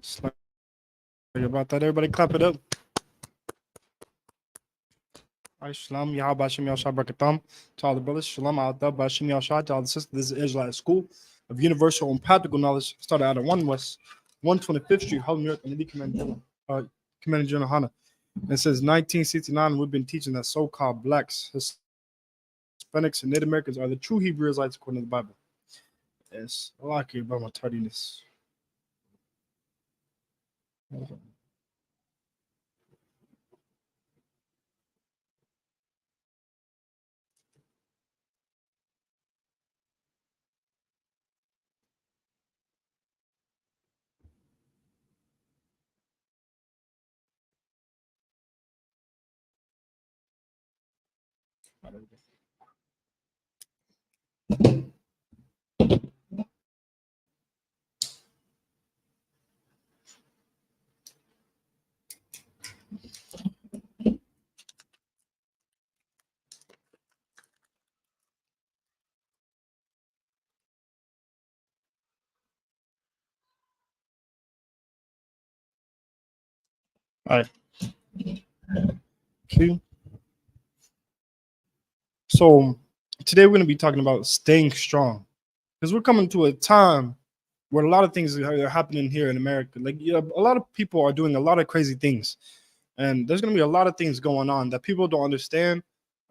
Sorry about that. Everybody clap it up. All right, Shalom, Yahweh Shem Yahshua Barakatam. To all the brothers, Shalom, Adab, Bashem Yahshua. To all the sisters, this is Israelite School of Universal and Practical Knowledge. Started out at 1 West, 125th Street, Harlem, New York, and the Commander General Hana. And it says 1969, we've been teaching that so-called blacks, Hispanics, and Native Americans are the true Hebrew Israelites according to the Bible. Yes, I like it about my tardiness. All right. Okay. So today we're going to be talking about staying strong because we're coming to a time where a lot of things are happening here in America. Like, a lot of people are doing a lot of crazy things, and there's going to be a lot of things going on that people don't understand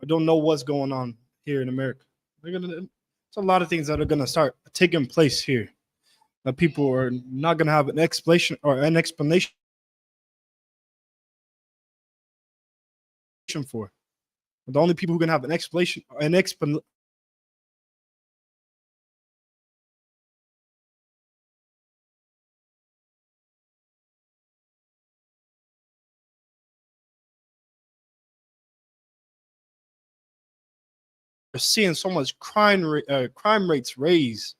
or don't know what's going on here in America. It's a lot of things that are going to start taking place here that people are not going to have an explanation for. The only people who can have an explanation are seeing so much crime rates raise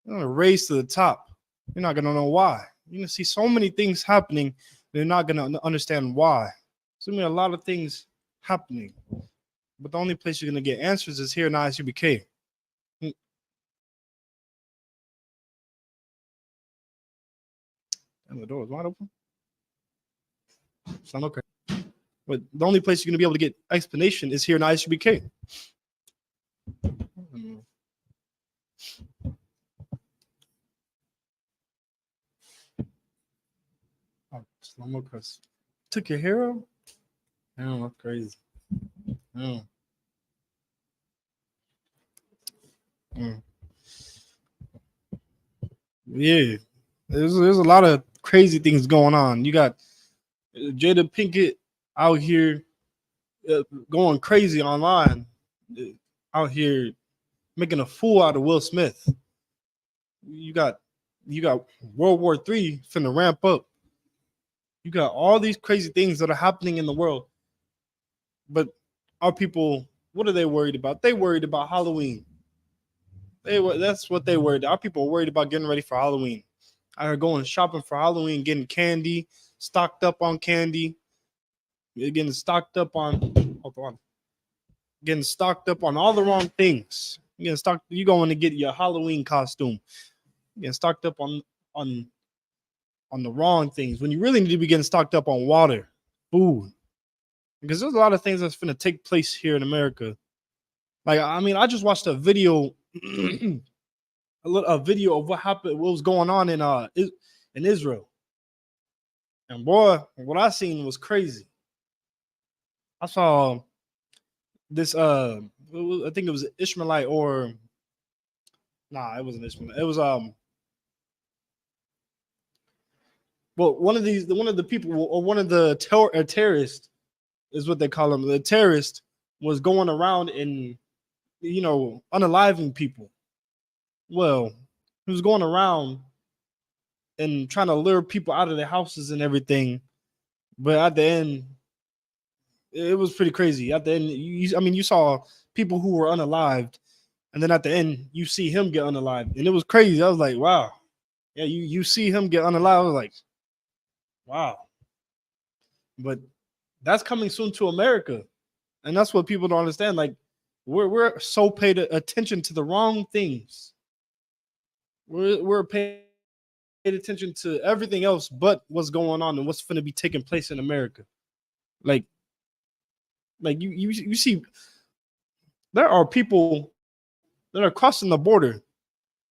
to the top. You're not gonna know why. You're gonna see so many things happening. They're not gonna understand why. There's gonna be a lot of things happening, but the only place you're gonna get answers is here in Isupk. And the door is wide open. Sound okay. But the only place you're gonna be able to get explanation is here in Isupk. Oh, slow-mo cuss. Took your hair out? Damn, that's crazy. Damn. Yeah, there's a lot of crazy things going on. You got Jada Pinkett out here going crazy online, out here making a fool out of Will Smith. You got World War III finna ramp up. You got all these crazy things that are happening in the world, but our people, what are they worried about? They worried about Halloween. That's what they worried. Our people are worried about getting ready for Halloween. Are going shopping for Halloween, getting candy, stocked up on candy, getting stocked up on getting stocked up on all the wrong things. You going to get your Halloween costume. Getting stocked up on the wrong things when you really need to be getting stocked up on water, food. Because there's a lot of things that's going to take place here in America. Like, I mean, I just watched a video a video of what happened, what was going on in Israel. And boy, what I seen was crazy. I saw this I think it was Ishmaelite or nah, it wasn't Ishmaelite. It was well, one of the people or one of the terrorists is what they call them. The terrorist was going around and unaliving people. Well, he was going around and trying to lure people out of their houses and everything. But at the end, it was pretty crazy. At the end, you saw people who were unalived, and then at the end, you see him get unalived, and it was crazy. I was like, wow, yeah, you see him get unalived. I was like, wow. But that's coming soon to America, and that's what people don't understand. Like, we're so paid attention to the wrong things. We're paying attention to everything else but what's going on and what's going to be taking place in America. Like, you see, there are people that are crossing the border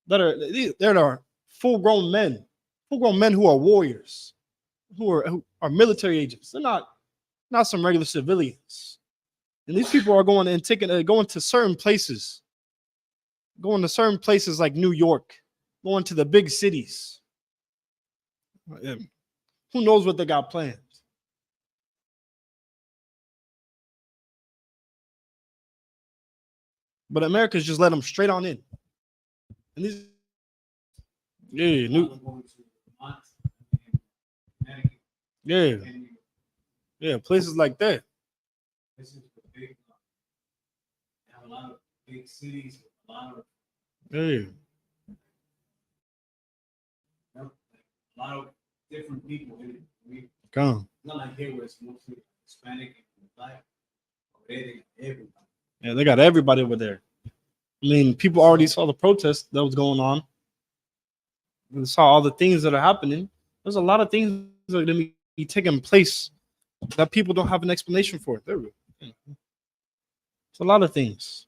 that are full grown men who are warriors, who are military agents. They're not some regular civilians. And these people are going and going to certain places, like New York, going to the big cities. Who knows what they got planned? But America's just let them straight on in. And these, yeah, places like that. Have a lot of big cities, a lot of different people in it. Not like here where it's mostly Hispanic and Black. Everybody. Yeah, they got everybody over there. I mean, people already saw the protest that was going on. They saw all the things that are happening. There's a lot of things that are going to be taking place that people don't have an explanation for. It's a lot of things.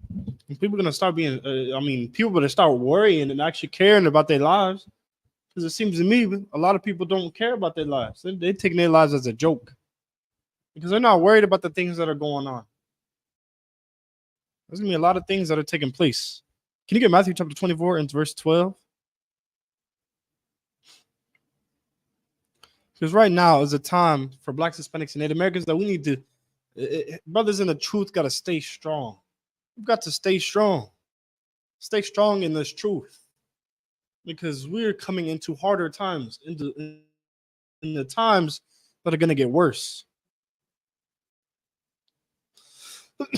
And people are going to start being, people are going to start worrying and actually caring about their lives. Because it seems to me a lot of people don't care about their lives. They're taking their lives as a joke. Because they're not worried about the things that are going on. There's going to be a lot of things that are taking place. Can you get Matthew chapter 24 and verse 12? Because right now is a time for Blacks, Hispanics, and Native Americans that we need to, brothers in the truth, got to stay strong. We've got to stay strong. Stay strong in this truth. Because we're coming into harder times, in the times that are going to get worse. Like,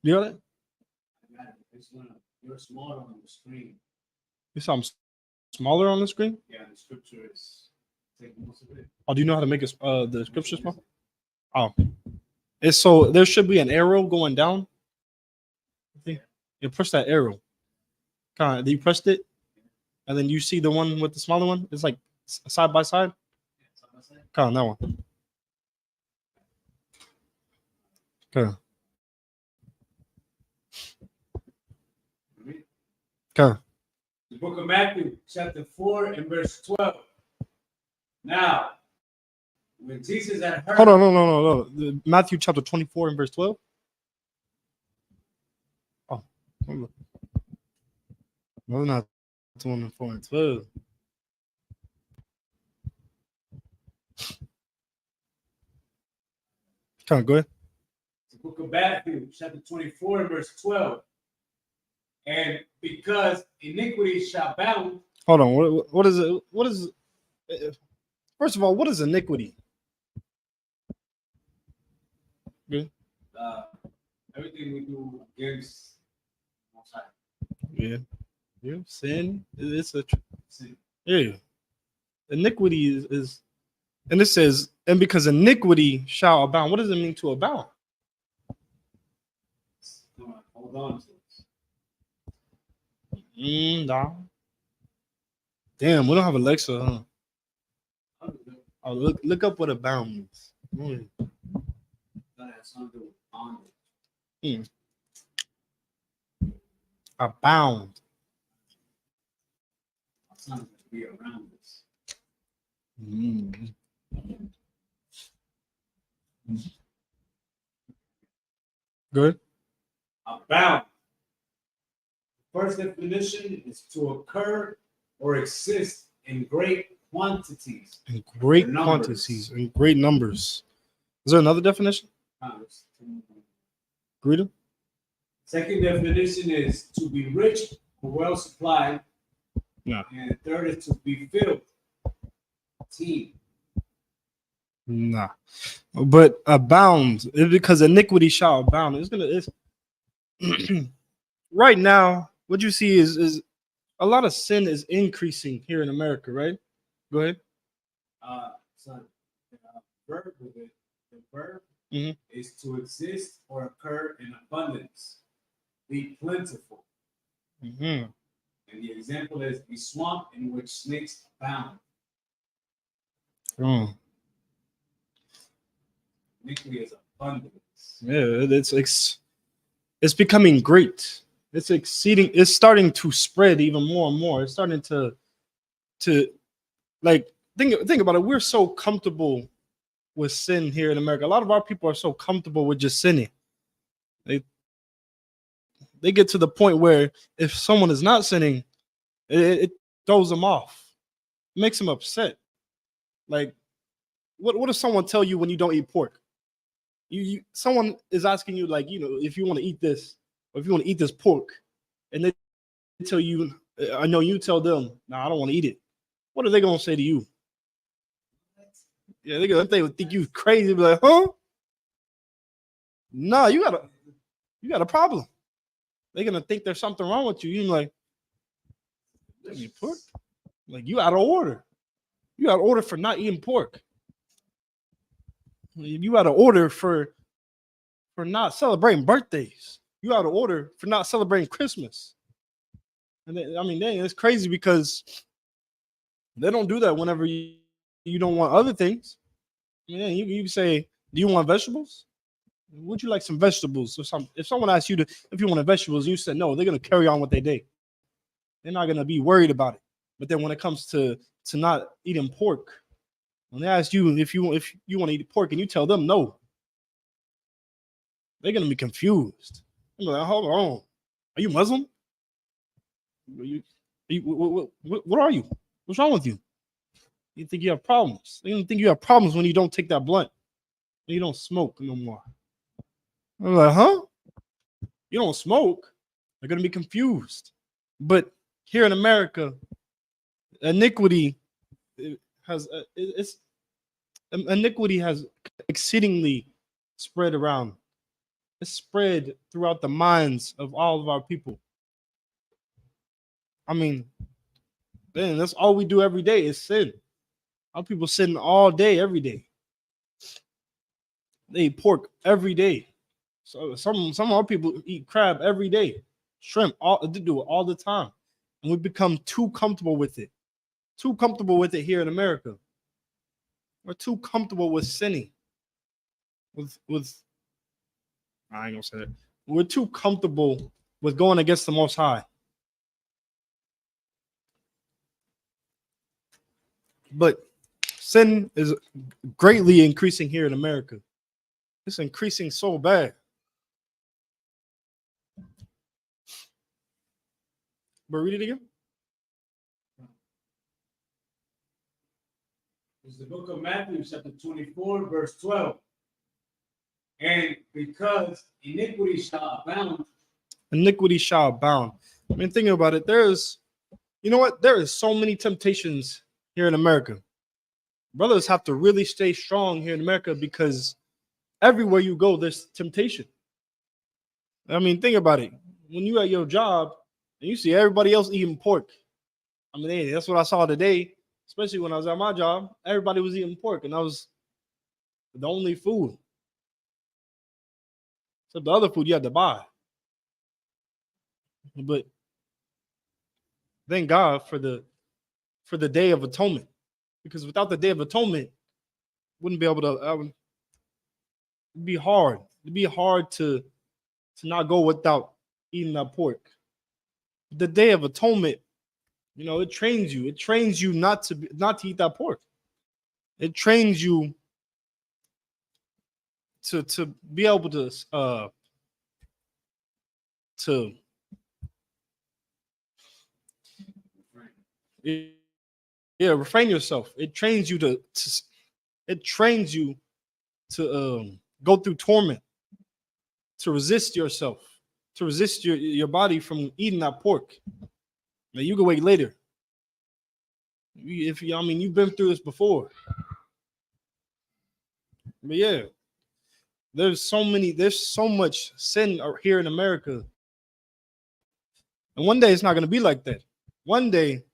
you got it? You're smaller on the screen. You saw them smaller on the screen? Yeah, the scripture is taking most of it. Oh, do you know how to make the scripture small? Oh, it's so there should be an arrow going down. You push that arrow. Kind of, you pressed it, and then you see the one with the smaller one. It's like side by side. Kind of that one. Okay. Okay. The book of Matthew, chapter 4 and verse 12. Now, when Jesus had heard... Hold on, no. Matthew chapter 24 and verse 12. Oh, no, not 24 and 12. Come on, go ahead. The book of Matthew, chapter 24 and verse 12. And because iniquity shall abound. Hold on. What is it? What is? First of all, what is iniquity? Good. Everything we do against. Yeah. Sin. It's a sin. Yeah. Iniquity is, and it says, and because iniquity shall abound. What does it mean to abound? Hold on to it. Nah. Damn, we don't have Alexa, huh? Oh, look up what abound means. That has something to do with bondage. Abound. Something to be around us. Good. Abound. First definition is to occur or exist in great quantities. In great quantities, in great numbers. Is there another definition? Greeter? Second definition is to be rich or well supplied. No. And the third is to be filled. Team. Nah. But abound, because iniquity shall abound. It's right now, what you see is a lot of sin is increasing here in America, right? Go ahead. son, verb with it. The verb Mhm. is to exist or occur in abundance, be plentiful. Mhm. And the example is the swamp in which snakes abound. Mm. Iniquity is abundance. Yeah, it's becoming great. It's exceeding. It's starting to spread even more and more. It's starting to like think about it. We're so comfortable with sin here in America. A lot of our people are so comfortable with just sinning. They they get to the point where if someone is not sinning, it throws them off. It makes them upset. Like, what does someone tell you when you don't eat pork? You someone is asking you, like, if you want to eat this, or if you want to eat this pork, and they tell you, I know you tell them, no, I don't want to eat it. What are they gonna say to you? Yeah, they would think you crazy, be like, huh? No, you got a problem. They're gonna think there's something wrong with you. You're like, "Don't eat pork? Like, you out of order. You out of order for not eating pork. You out of order for not celebrating birthdays. You out of order for not celebrating Christmas." And then, I mean, dang, it's crazy because they don't do that whenever you don't want other things. Yeah, you say, do you want vegetables? Would you like some vegetables or something? If someone asks you if you want vegetables and you said no, they're gonna carry on with their day. They're not gonna be worried about it. But then when it comes to not eating pork, when they ask you if you want to eat pork and you tell them no, they're gonna be confused. I'm like, hold on, are you Muslim? What are you? What's wrong with you? You think you have problems? You don't think you have problems when you don't take that blunt, when you don't smoke no more. I'm like, huh? You don't smoke? They're gonna be confused. But here in America, iniquity has it's iniquity has exceedingly spread around. It's spread throughout the minds of all of our people. I mean, man, that's all we do every day is sin. Our people sin all day, every day. They eat pork every day. So some of our people eat crab every day, shrimp. They do it all the time, and we become too comfortable with it. Too comfortable with it here in America. We're too comfortable with sinning. With I ain't gonna say that. We're too comfortable with going against the Most High. But sin is greatly increasing here in America. It's increasing so bad. But read it again. It's the book of Matthew, chapter 24, verse 12. And because iniquity shall abound, Iniquity shall abound. I mean, thinking about it, you know what? There is so many temptations here in America. Brothers have to really stay strong here in America because everywhere you go, there's temptation. I mean, think about it. When you at your job and you see everybody else eating pork, I mean, hey, that's what I saw today, especially when I was at my job. Everybody was eating pork, and I was the only food. Except the other food you had to buy. But thank God for the Day of Atonement, because without the Day of Atonement, wouldn't be able to. It'd be hard. It'd be hard to not go without eating that pork. The Day of Atonement, it trains you. It trains you not to eat that pork. It trains you to be able to yeah, refrain yourself. It trains you to go through torment, to resist yourself, to resist your body from eating that pork. Now you can wait later. I mean, you've been through this before. But yeah, there's so much sin here in America. And one day it's not gonna be like that. One day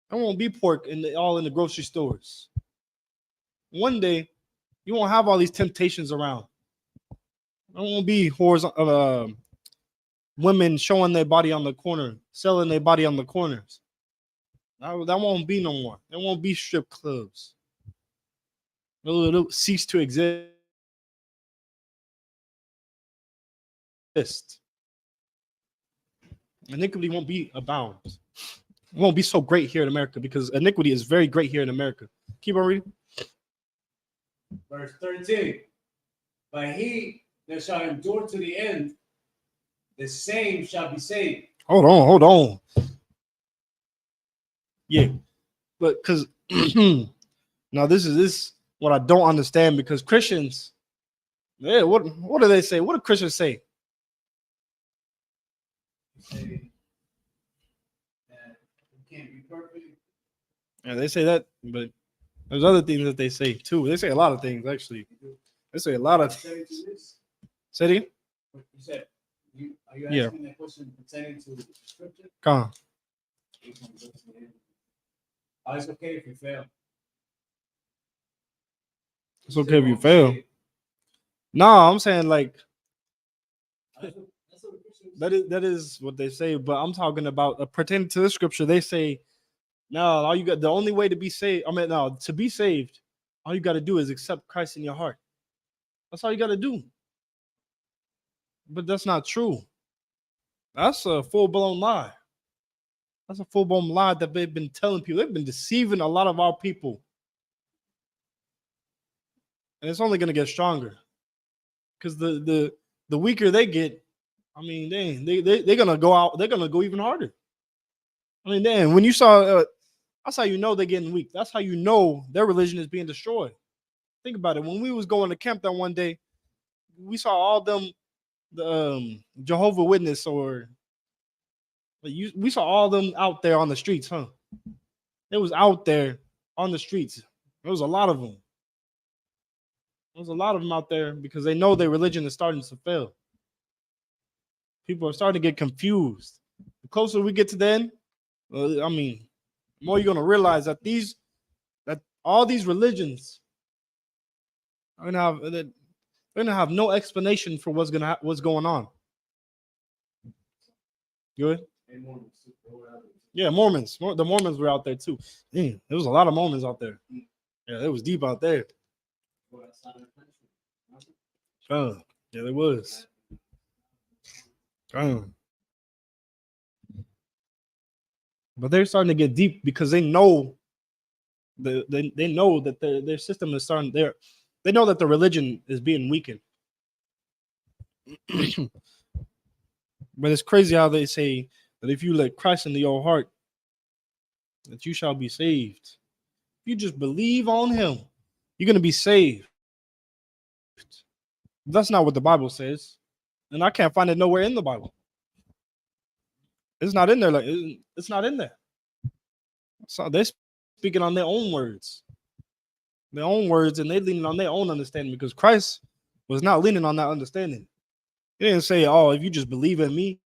there won't be pork all in the grocery stores. One day, you won't have all these temptations around. There won't be whores, women showing their body on the corner, selling their body on the corners. That won't be no more. There won't be strip clubs. It'll cease to exist. Iniquity won't be abound. It won't be so great here in America because iniquity is very great here in America. Keep on reading. Verse 13. But he that shall endure to the end, the same shall be saved. Hold on. Yeah, but because now this is what I don't understand because Christians, yeah, what do they say? What do Christians say? Say that you can't be perfect. Yeah, they say that, but there's other things that they say too. They say a lot of things actually. They say a lot of. Say it again. You said are you asking that question pertaining to scripture? Come on. Oh, it's okay if you fail. It's okay if you fail. No, I'm saying like that is what they say, but I'm talking about pertaining to the scripture. They say, no, all you got the only way to be saved. I mean, no, to be saved, all you got to do is accept Christ in your heart. That's all you got to do. But that's not true. That's a full-blown lie. That's a full-blown lie that they've been telling people. They've been deceiving a lot of our people. And it's only going to get stronger. Because the weaker they get, I mean, they're going to go out. They're going to go even harder. I mean, damn, when you saw, that's how you know they're getting weak. That's how you know their religion is being destroyed. Think about it. When we was going to camp that one day, we saw all them, the Jehovah Witness or we saw all them out there on the streets, huh? It was out there on the streets. There was a lot of them. There's a lot of them out there because they know their religion is starting to fail. People are starting to get confused. The closer we get to the end, I mean, the more you're gonna realize that all these religions are they're gonna have no explanation for what's going on. Good. Yeah, Mormons. The Mormons were out there too. Damn, there was a lot of Mormons out there. Yeah, it was deep out there. Oh, yeah, there was. But they're starting to get deep because they know they know that their system is starting there. They know that the religion is being weakened. But it's crazy how they say that if you let Christ into your heart, that you shall be saved. If you just believe on him, you're going to be saved. That's not what the Bible says. And I can't find it nowhere in the Bible. It's not in there. Like it's not in there. So they're speaking on their own words. Their own words, and they're leaning on their own understanding because Christ was not leaning on that understanding. He didn't say, oh, if you just believe in me.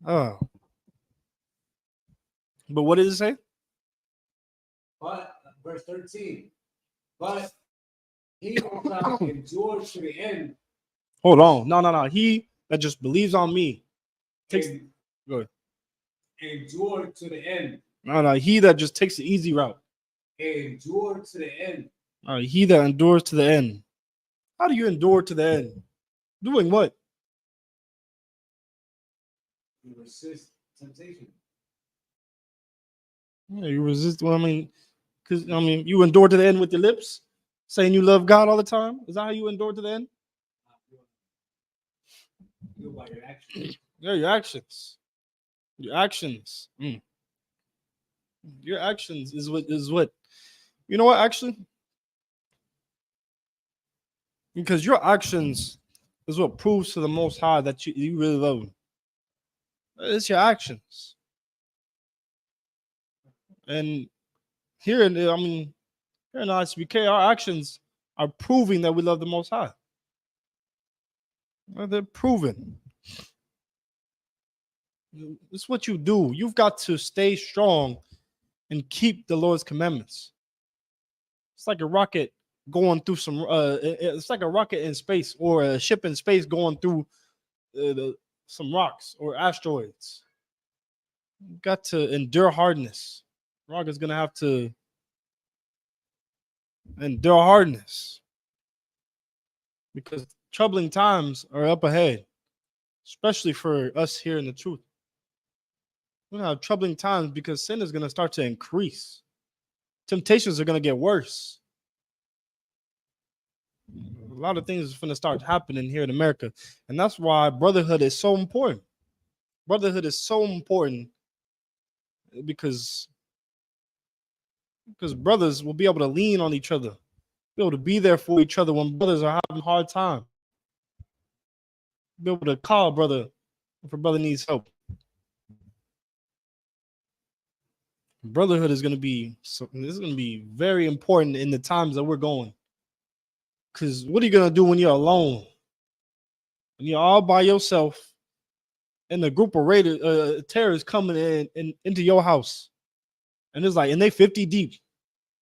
Oh. But what did it say? But verse 13. But he will not endure to the end. Hold on. No. He that just believes on me takes go ahead. Endure to the end. No. He that just takes the easy route. Endure to the end. He that endures to the end. How do you endure to the end? Doing what? You resist temptation. Yeah, you resist. Well, I mean, because you endure to the end with your lips, saying you love God all the time. Is that how you endure to the end? By your actions. Yeah, your actions. Your actions. Your actions is what. You know what? Actually, because your actions is what proves to the Most High that you really love Him. It's your actions. And here in Isupk, our actions are proving that we love the Most High. They're proven. It's what you do. You've got to stay strong and keep the Lord's commandments. It's like a rocket going through some. It's like a rocket in space or a ship in space going through some rocks or asteroids. You got to endure hardness. Rock is gonna have to endure hardness because troubling times are up ahead, especially for us here in the truth. We're gonna have troubling times because sin is gonna start to increase. Temptations are gonna get worse. A lot of things are gonna start happening here in America, and that's why brotherhood is so important. Brotherhood is so important because brothers will be able to lean on each other, be able to be there for each other when brothers are having a hard time, be able to call brother if a brother needs help. Brotherhood is going to be very important in the times that we're going. Because what are you going to do when you're alone? When you're all by yourself and a group of terrorists coming into your house, and it's like, and they 50 deep,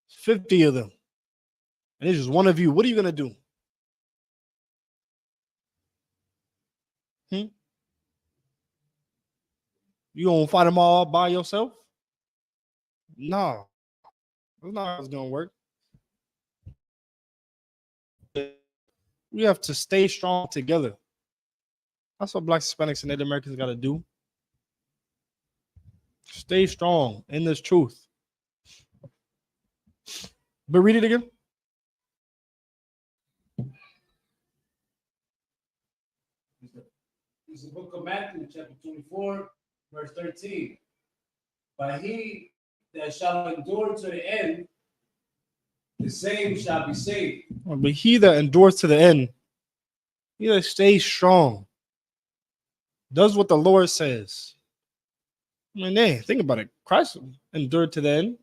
50 of them, and it's just one of you. What are you going to do? You going to fight them all by yourself? No, that's not how it's going to work. We have to stay strong together. That's what Blacks, Hispanics, and Native Americans got to do. Stay strong in this truth. But read it again. It's the book of Matthew, chapter 24, verse 13. But he that shall endure to the end, the same shall be saved. But he that endures to the end, he that stays strong, does what the Lord says. I mean, hey, think about it. Christ endured to the end.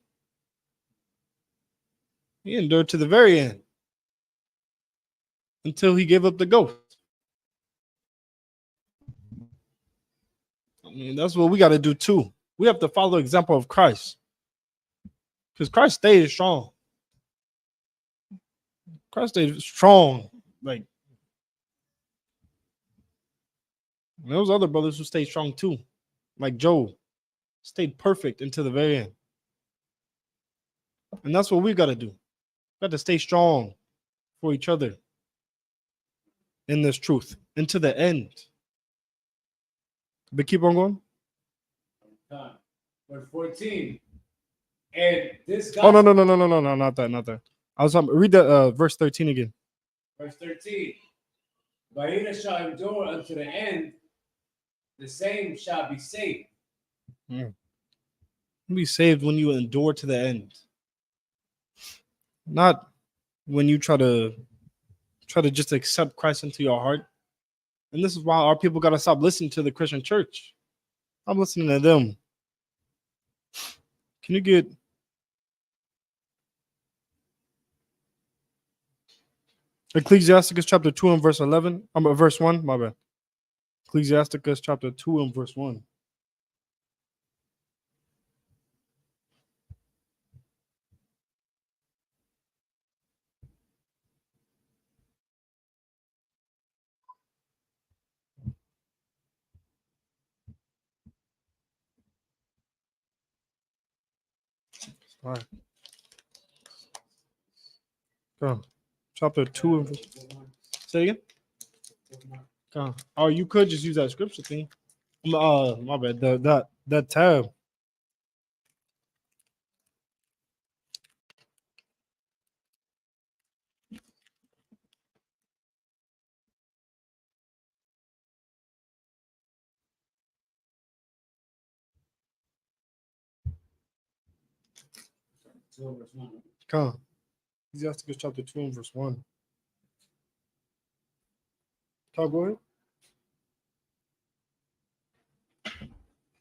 He endured to the very end until he gave up the ghost. I mean, that's what we got to do too. We have to follow the example of Christ because Christ stayed strong. Christ stayed strong. Like, there was other brothers who stayed strong too, like Job, stayed perfect until the very end. And that's what we got to do. We got to stay strong for each other in this truth into the end. But keep on going. Verse 14. And this gospel. Oh, no, not that. I was read that verse 13 again. Verse 13. But he that shall endure unto the end, the same shall be saved. You'll be saved when you endure to the end. Not when you try to just accept Christ into your heart. And this is why our people got to stop listening to the Christian church. I'm listening to them. Can you get Ecclesiasticus chapter 2 and verse 11? Verse 1, my bad. Ecclesiasticus chapter 2 and verse 1. All right. Go. Chapter 2 and verse. Say again. Go. Oh, you could just use that scripture thing. My bad. That tab. Come on. Ecclesiasticus chapter 2 and verse 1. Go ahead.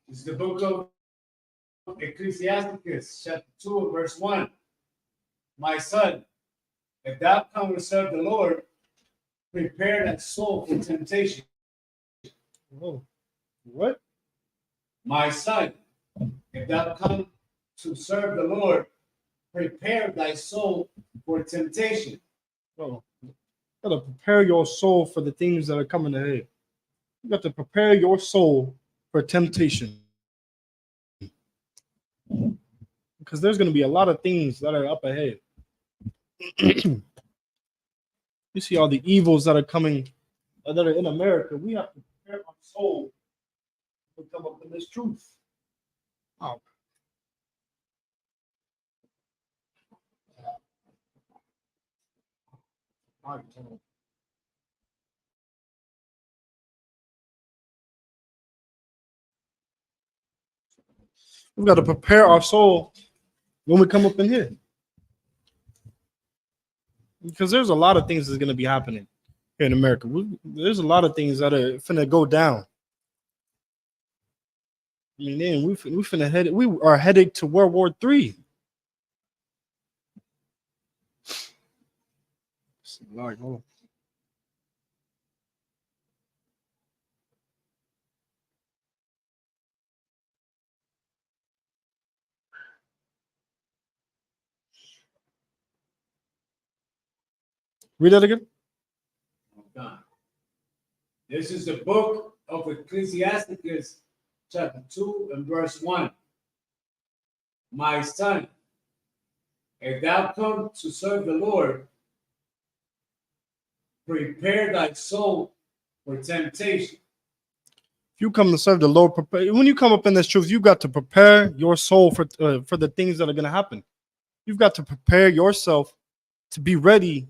This is the book of Ecclesiasticus, chapter 2 and verse 1. My son, if thou come to serve the Lord, prepare thy soul for temptation. Oh, what? My son, if thou come to serve the Lord, prepare thy soul for temptation. Bro, you gotta prepare your soul for the things that are coming ahead. You got to prepare your soul for temptation. Because there's gonna be a lot of things that are up ahead. You see all the evils that are coming, that are in America. We have to prepare our soul to come up in this truth. Oh. We've got to prepare our soul when we come up in here. Because there's a lot of things that's going to be happening here in America. There's a lot of things that are finna go down. I mean, then we are headed to World War III. Lord, hold on. Read that again. This is the book of Ecclesiasticus, chapter 2 and verse 1. My son, if thou come to serve the Lord, prepare thy soul for temptation. If you come to serve the Lord, when you come up in this truth, you've got to prepare your soul for the things that are going to happen. You've got to prepare yourself to be ready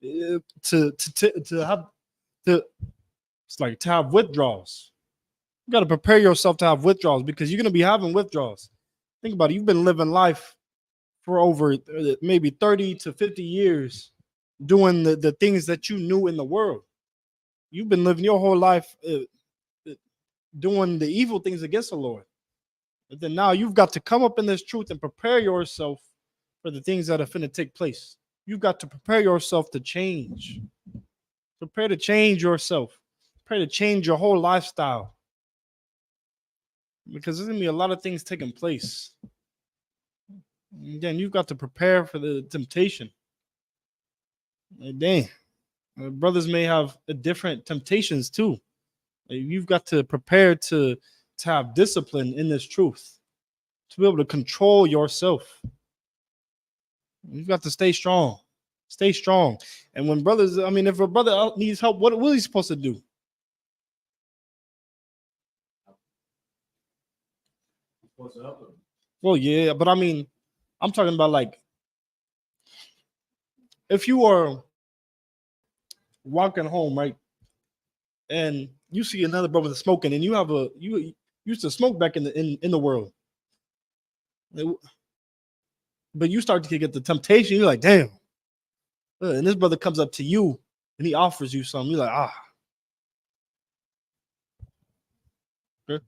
to have withdrawals. You got to prepare yourself to have withdrawals because you're going to be having withdrawals. Think about it. You've been living life for over maybe 30 to 50 years doing the things that you knew in the world. You've been living your whole life doing the evil things against the Lord. But then now you've got to come up in this truth and prepare yourself for the things that are going to take place. You've got to prepare yourself to change. Prepare to change yourself. Prepare to change your whole lifestyle. Because there's going to be a lot of things taking place. Again, you've got to prepare for the temptation. Dang. Brothers may have different temptations too. You've got to prepare to have discipline in this truth, to be able to control yourself. You've got to stay strong. Stay strong. And when brothers, I mean, if a brother needs help, what is he supposed to do? Supposed to help him. Well, yeah, but I mean, I'm talking about like if you are walking home, right, and you see another brother smoking, and you used to smoke back in the world, but you start to get the temptation. You're like, damn, and this brother comes up to you and he offers you something. You're like, ah. You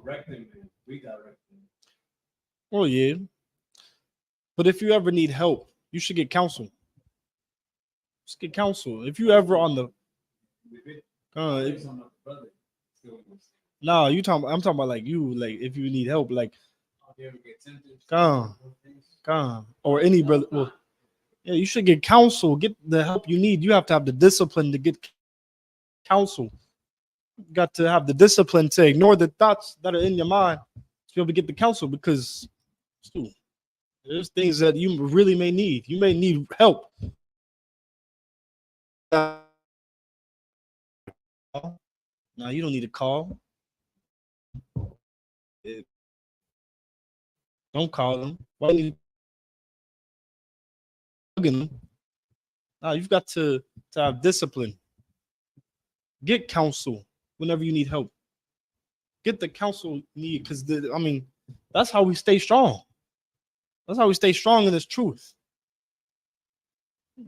correct him and redirect him. Oh yeah, but if you ever need help, you should get counsel. Just get counsel. If you ever on the no, I'm talking about like you, like if you need help, like or any brother. Well, yeah, you should get counsel. Get the help you need. You have to have the discipline to get counsel. You got to have the discipline to ignore the thoughts that are in your mind to be able to get the counsel because there's things that you really may need. You may need help. No, you don't need to call. Don't call them. Why need them? No, you've got to have discipline. Get counsel whenever you need help. Get the counsel you need because that's how we stay strong. That's how we stay strong in this truth.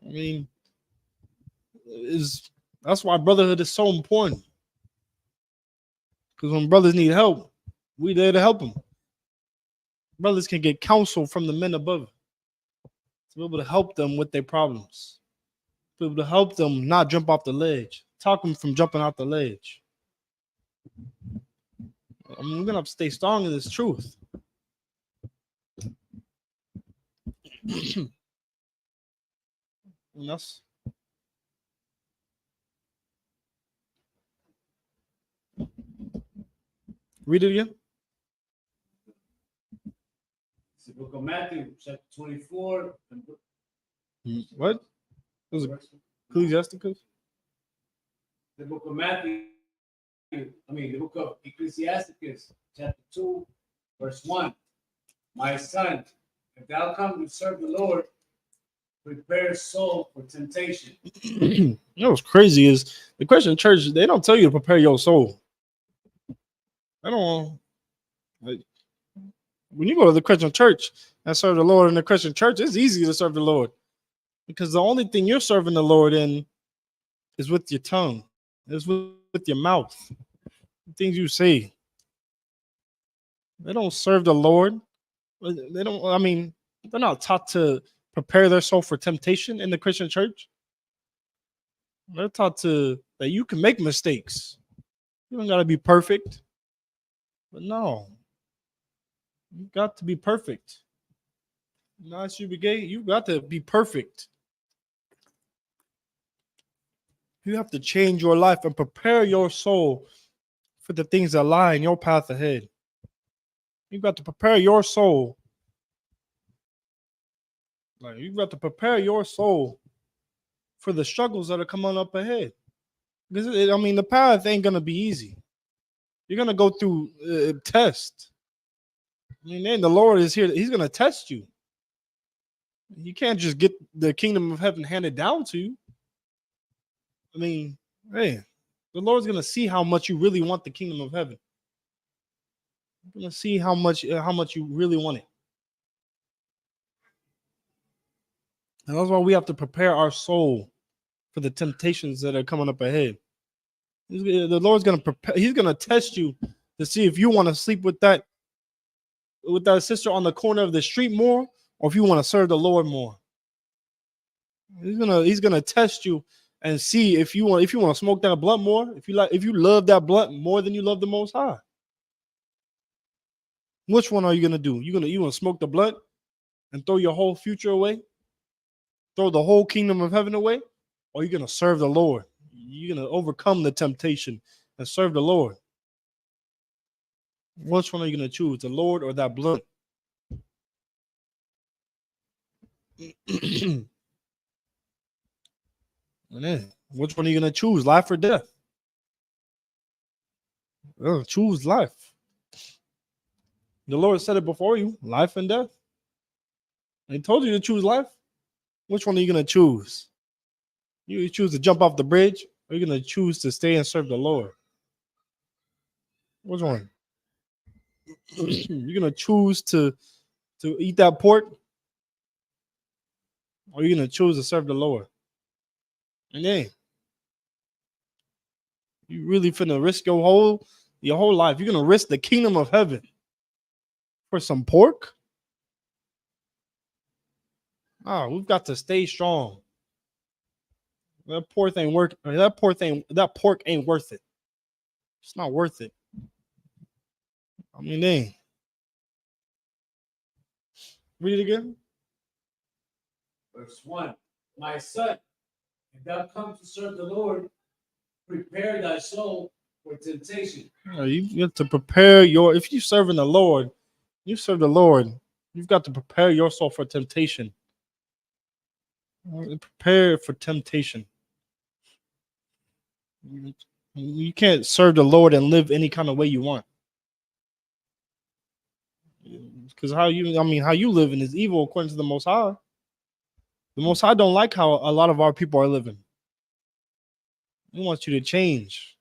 I mean, that's why brotherhood is so important. Because when brothers need help, we there to help them. Brothers can get counsel from the men above to be able to help them with their problems, to be able to help them not jump off the ledge, talk them from jumping off the ledge. I mean, we're gonna have to stay strong in this truth. And that's read it again. It's the book of Matthew, chapter 24. What? It was Ecclesiasticus? The book of Matthew, the book of Ecclesiasticus, chapter 2, verse 1. My son, if thou come to serve the Lord, prepare soul for temptation. You know what's crazy is the Christian church, they don't tell you to prepare your soul. I don't like, when you go to the Christian church and serve the Lord in the Christian church, it's easy to serve the Lord because the only thing you're serving the Lord in is with your tongue, is with your mouth, the things you say. They don't serve the Lord. They don't, I mean, they're not taught to prepare their soul for temptation in the Christian church. They're taught to that you can make mistakes. You don't gotta be perfect. But no, you got to be perfect. Not you be gay, you got to be perfect. You have to change your life and prepare your soul for the things that lie in your path ahead. You got to prepare your soul. Like you got to prepare your soul for the struggles that are coming up ahead. Because the path ain't gonna be easy. You're gonna go through tests. Man, the Lord is here. He's gonna test you. You can't just get the kingdom of heaven handed down to you. Hey, the Lord's gonna see how much you really want the kingdom of heaven. He's gonna see how much you really want it. And that's why we have to prepare our soul for the temptations that are coming up ahead. The Lord's gonna prepare. He's gonna test you to see if you want to sleep with that sister on the corner of the street more, or if you want to serve the Lord more. He's gonna test you and see if you want to smoke that blunt more, if you love that blunt more than you love the Most High. Which one are you gonna do? You gonna smoke the blunt and throw your whole future away, throw the whole kingdom of heaven away, or are you gonna serve the Lord? You're gonna overcome the temptation and serve the Lord. Which one are you gonna choose, the Lord or that blunt? And then, which one are you gonna choose, life or death? Choose life. The Lord said it before you, life and death. And he told you to choose life. Which one are you gonna choose? You choose to jump off the bridge, or are you gonna choose to stay and serve the Lord? Which one? You're gonna choose to eat that pork, or are you gonna choose to serve the Lord? And then you really finna risk your whole life. You're gonna risk the kingdom of heaven for some pork? We've got to stay strong. That pork ain't worth it. It's not worth it. Dang. Read it again. Verse 1. My son, if thou come to serve the Lord, prepare thy soul for temptation. You have to prepare if you serving the Lord, you serve the Lord, you've got to prepare your soul for temptation. Prepare for temptation. You can't serve the Lord and live any kind of way you want. Because how you living is evil according to the Most High. The Most High don't like how a lot of our people are living. He wants you to change.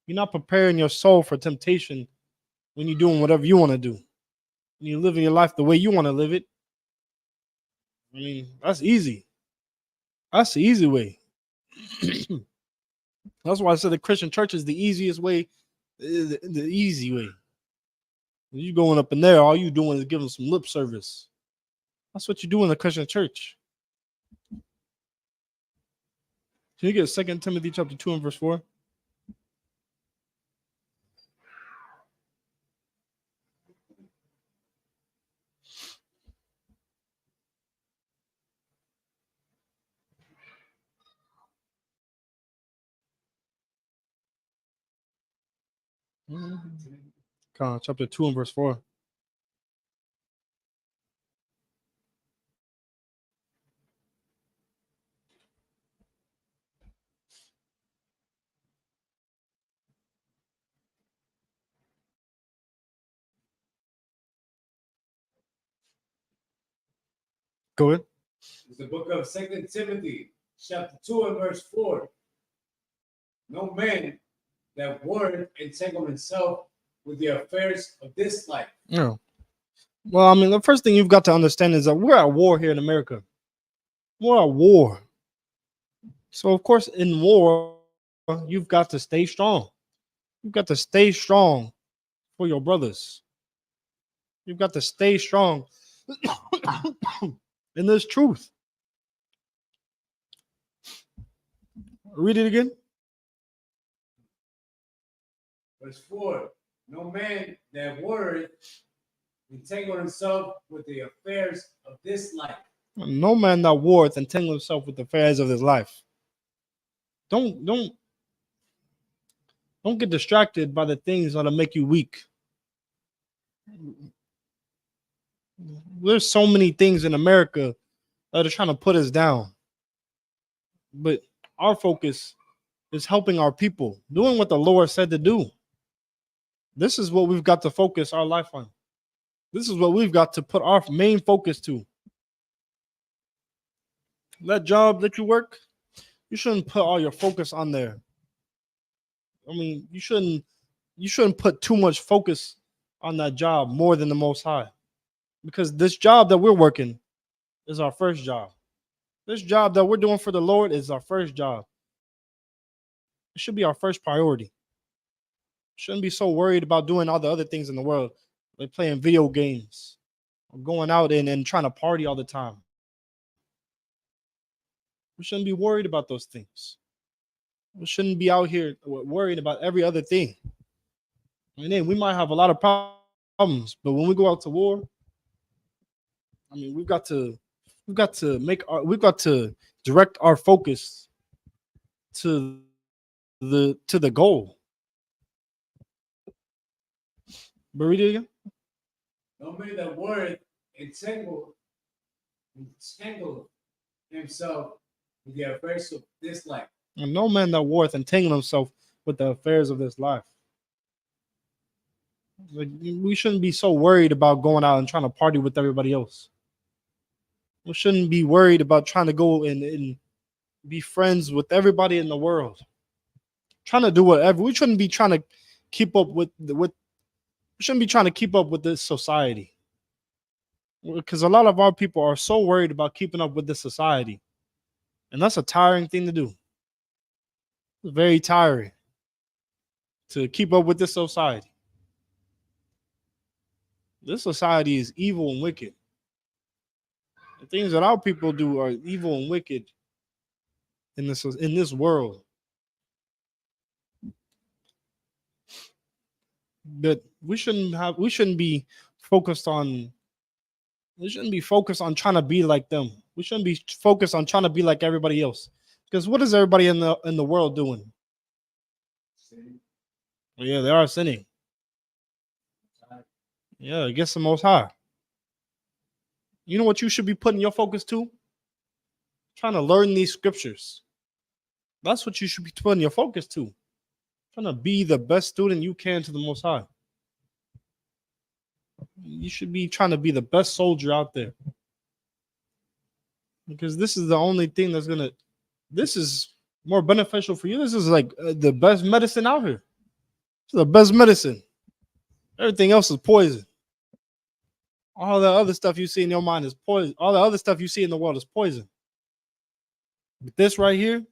You're not preparing your soul for temptation when you're doing whatever you want to do. When you're living your life the way you want to live it. That's easy. That's the easy way. That's why I said the Christian church is the easiest way, the easy way. You going up in there, all you doing is giving some lip service. That's what you do in the Christian church. Can you get 2 Timothy chapter 2 and verse 4? Chapter 2 and verse 4. Go ahead. It's the book of 2 Timothy, chapter 2 and verse 4. No man that word entangle himself with the affairs of this life. Yeah. Well, I mean, the first thing you've got to understand is that we're at war here in America. We're at war. So, of course, in war, you've got to stay strong. You've got to stay strong for your brothers. You've got to stay strong in this truth. Read it again. Verse 4. No man that word entangle himself with the affairs of this life. No man that warreth entangle himself with the affairs of his life. Don't get distracted by the things that'll make you weak. There's so many things in America that are trying to put us down. But our focus is helping our people, doing what the Lord said to do. This is what we've got to focus our life on. This is what we've got to put our main focus to. That job that you work, you shouldn't put all your focus on there. I mean, you shouldn't put too much focus on that job more than the Most High. Because this job that we're working is our first job. This job that we're doing for the Lord is our first job. It should be our first priority. Shouldn't be so worried about doing all the other things in the world, like playing video games or going out and trying to party all the time. We shouldn't be worried about those things. We shouldn't be out here worried about every other thing. I mean, we might have a lot of problems, but when we go out to war, I mean, we've got to direct our focus to the goal. But read it again. No man that word entangle himself with the affairs of this life. And no man that warreth entangle himself with the affairs of this life. Like, we shouldn't be so worried about going out and trying to party with everybody else. We shouldn't be worried about trying to go and be friends with everybody in the world. Trying to do whatever. We shouldn't be trying to keep up with we shouldn't be trying to keep up with this society. Because a lot of our people are so worried about keeping up with this society. And that's a tiring thing to do. It's very tiring to keep up with this society. This society is evil and wicked. The things that our people do are evil and wicked in this world. But we shouldn't be focused on trying to be like them. We shouldn't be focused on trying to be like everybody else. Because what is everybody in the world doing? Sinning. Yeah, they are sinning. Yeah, against the Most High. You know what you should be putting your focus to? Trying to learn these scriptures. That's what you should be putting your focus to. Trying to be the best student you can to the Most High. You should be trying to be the best soldier out there. Because this is the only thing this is more beneficial for you. This is like the best medicine out here. It's the best medicine. Everything else is poison. All the other stuff you see in your mind is poison. All the other stuff you see in the world is poison. But this right here,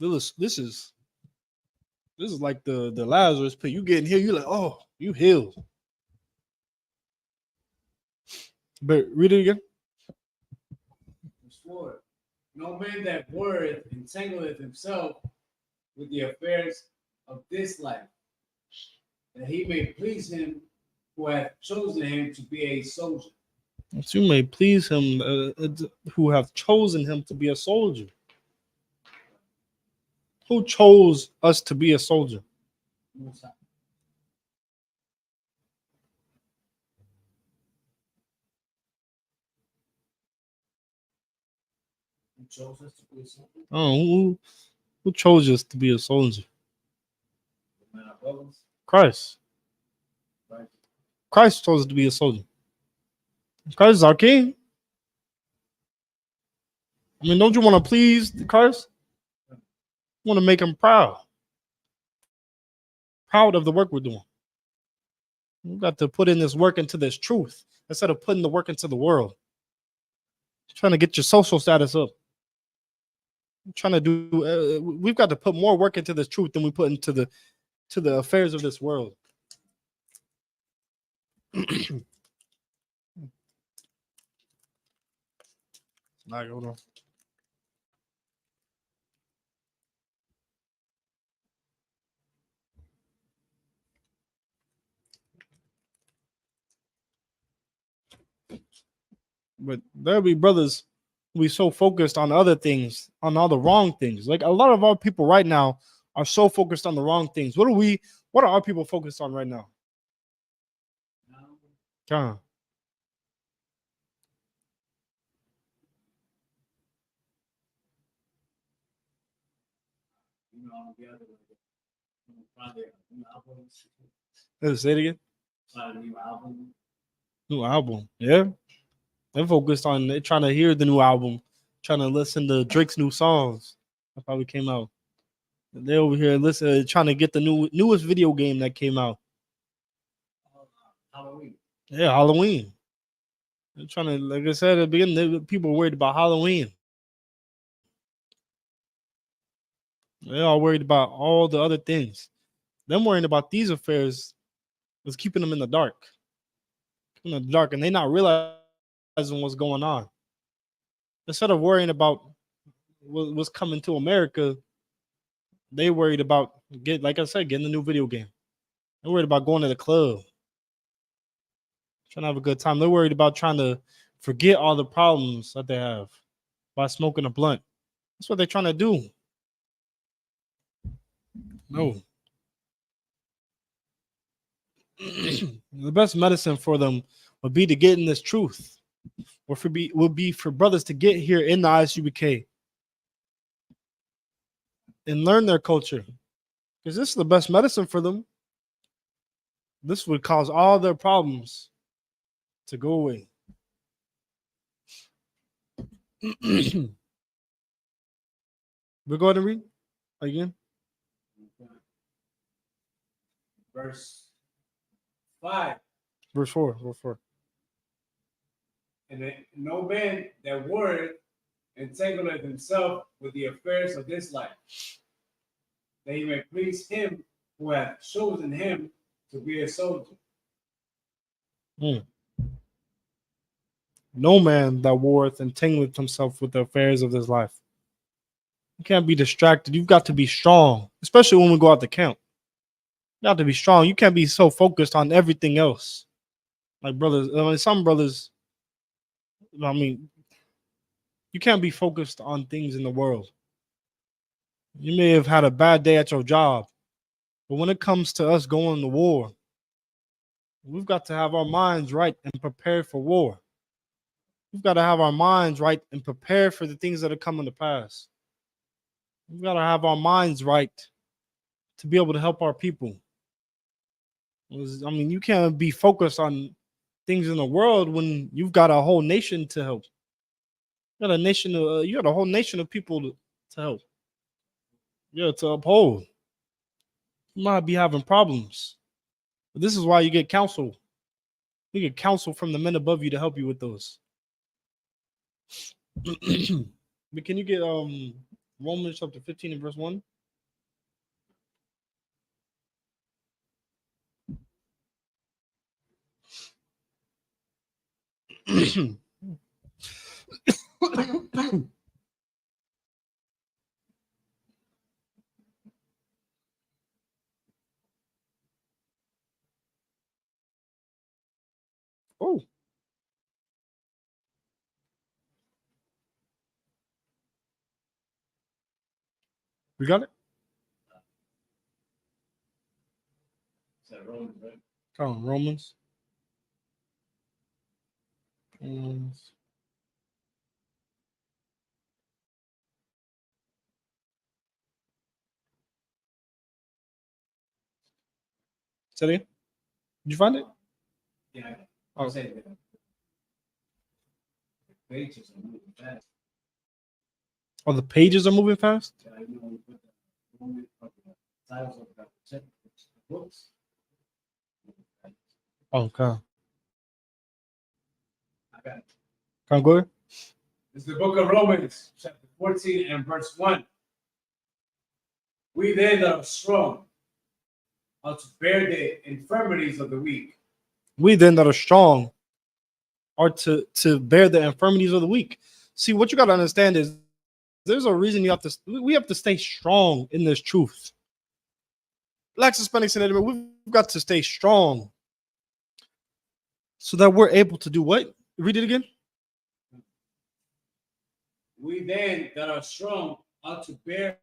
this is like the Lazarus pit. You get in here, you're like, oh, you healed. But read it again. Verse 4. No man that word entangleth himself with the affairs of this life, that he may please him who hath chosen him to be a soldier. That you may please him who hath chosen him to be a soldier. Who chose us to be a soldier? He chose us to be a soldier. Oh, who chose us to be a soldier? The man above us, Christ. right? Christ chose us to be a soldier. Christ is our king. I mean, don't you want to please Christ? You want to make him proud. Proud of the work we're doing. We got to put in this work into this truth instead of putting the work into the world. Trying to get your social status up. Trying to do. We've got to put more work into this truth than we put into the affairs of this world. Not going on. But there'll be brothers who be so focused on other things, on all the wrong things. Like a lot of our people right now are so focused on the wrong things. What are our people focused on right now? Now, John. the other one. Find their new albums. Let's say it again. Find a new album. New album. Yeah. They're focused on trying to hear the new album, trying to listen to Drake's new songs. That probably came out. They're over here trying to get the newest video game that came out. Halloween. Yeah, Halloween. They're trying to, like I said at the beginning, people are worried about Halloween. They're all worried about all the other things. Them worrying about these affairs was keeping them in the dark. In the dark, and they're not realizing what's going on. Instead of worrying about what's coming to America, they worried about like I said, getting a new video game. They're worried about going to the club, trying to have a good time. They're worried about trying to forget all the problems that they have by smoking a blunt. That's what they're trying to do. No. The best medicine for them would be to get in this truth, or would be for brothers to get here in the Isupk and learn their culture, because this is the best medicine for them. This would cause all their problems to go away. We're going to read again. Verse 5. Verse 4. Verse 4. And no man that worrieth entangleth himself with the affairs of this life, that he may please him who hath chosen him to be a soldier. No man that warreth entangleth himself with the affairs of this life. You can't be distracted. You've got to be strong, especially when we go out to camp. You have to be strong. You can't be so focused on everything else. Like brothers, some brothers, you can't be focused on things in the world. You may have had a bad day at your job, but when it comes to us going to war, we've got to have our minds right and prepared for war. We've got to have our minds right and prepared for the things that are coming to pass. We've got to have our minds right to be able to help our people. You can't be focused on things in the world when you've got a whole nation to help. You got a whole nation of people to help. Yeah, to uphold. You might be having problems. But this is why you get counsel. You get counsel from the men above you to help you with those. But can you get Romans chapter 15 and verse 1? Oh. We got it? Is that Romans, right? Come on, Romans. Romans. Say it again. Did you find it? Yeah. Oh. I'm saying that. Pages are moving fast. Oh, the pages are moving fast. Yeah, you know, we put the movie of the titles of the books. Oh, okay. I got it. Can I go ahead? It's the book of Romans, chapter 14 and verse 1. We then that are strong ought to bear the infirmities of the weak. We then that are strong are to bear the infirmities of the weak. See, what you got to understand is there's a reason we have to stay strong in this truth. Blacks, Hispanics, and everybody, we've got to stay strong so that we're able to do what? Read it again. We then that are strong ought to bear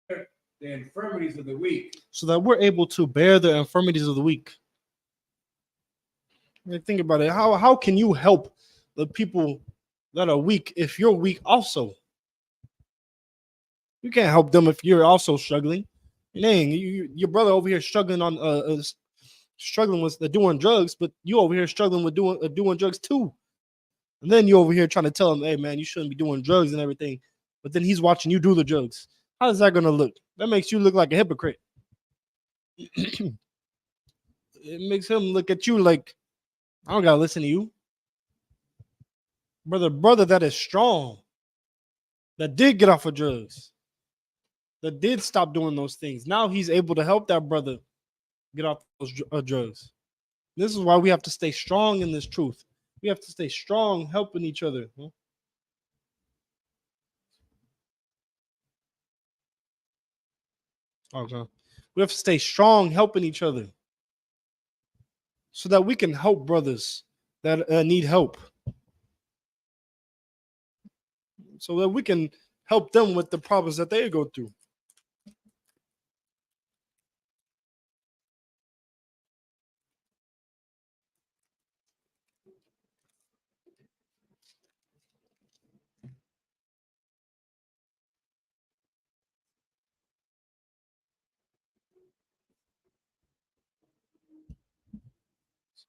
the infirmities of the weak. So that we're able to bear the infirmities of the weak. Think about it. How can you help the people that are weak if you're weak also? You can't help them if you're also struggling. Dang, your brother over here struggling on struggling with doing drugs, but you over here struggling with doing drugs too. And then you over here trying to tell him, hey man, you shouldn't be doing drugs and everything. But then he's watching you do the drugs. How is that gonna look? That makes you look like a hypocrite. It makes him look at you like, I don't gotta listen to you. Brother that is strong, that did get off of drugs, that did stop doing those things. Now he's able to help that brother get off those drugs. This is why we have to stay strong in this truth. We have to stay strong helping each other. Okay. We have to stay strong helping each other so that we can help brothers that need help. So that we can help them with the problems that they go through.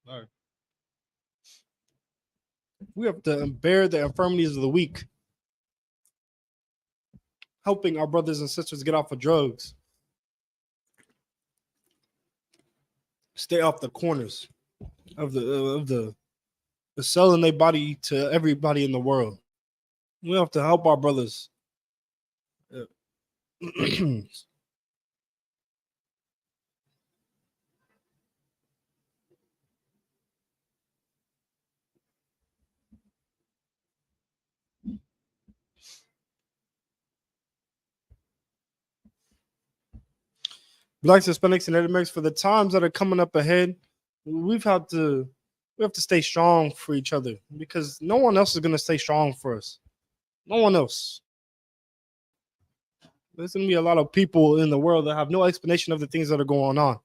All right. We have to bear the infirmities of the weak, helping our brothers and sisters get off of drugs, stay off the corners of the selling their body to everybody in the world. We have to help our brothers. Blacks, Hispanics, and Native Americans, for the times that are coming up ahead, we have to stay strong for each other because no one else is going to stay strong for us. No one else. There's going to be a lot of people in the world that have no explanation of the things that are going on.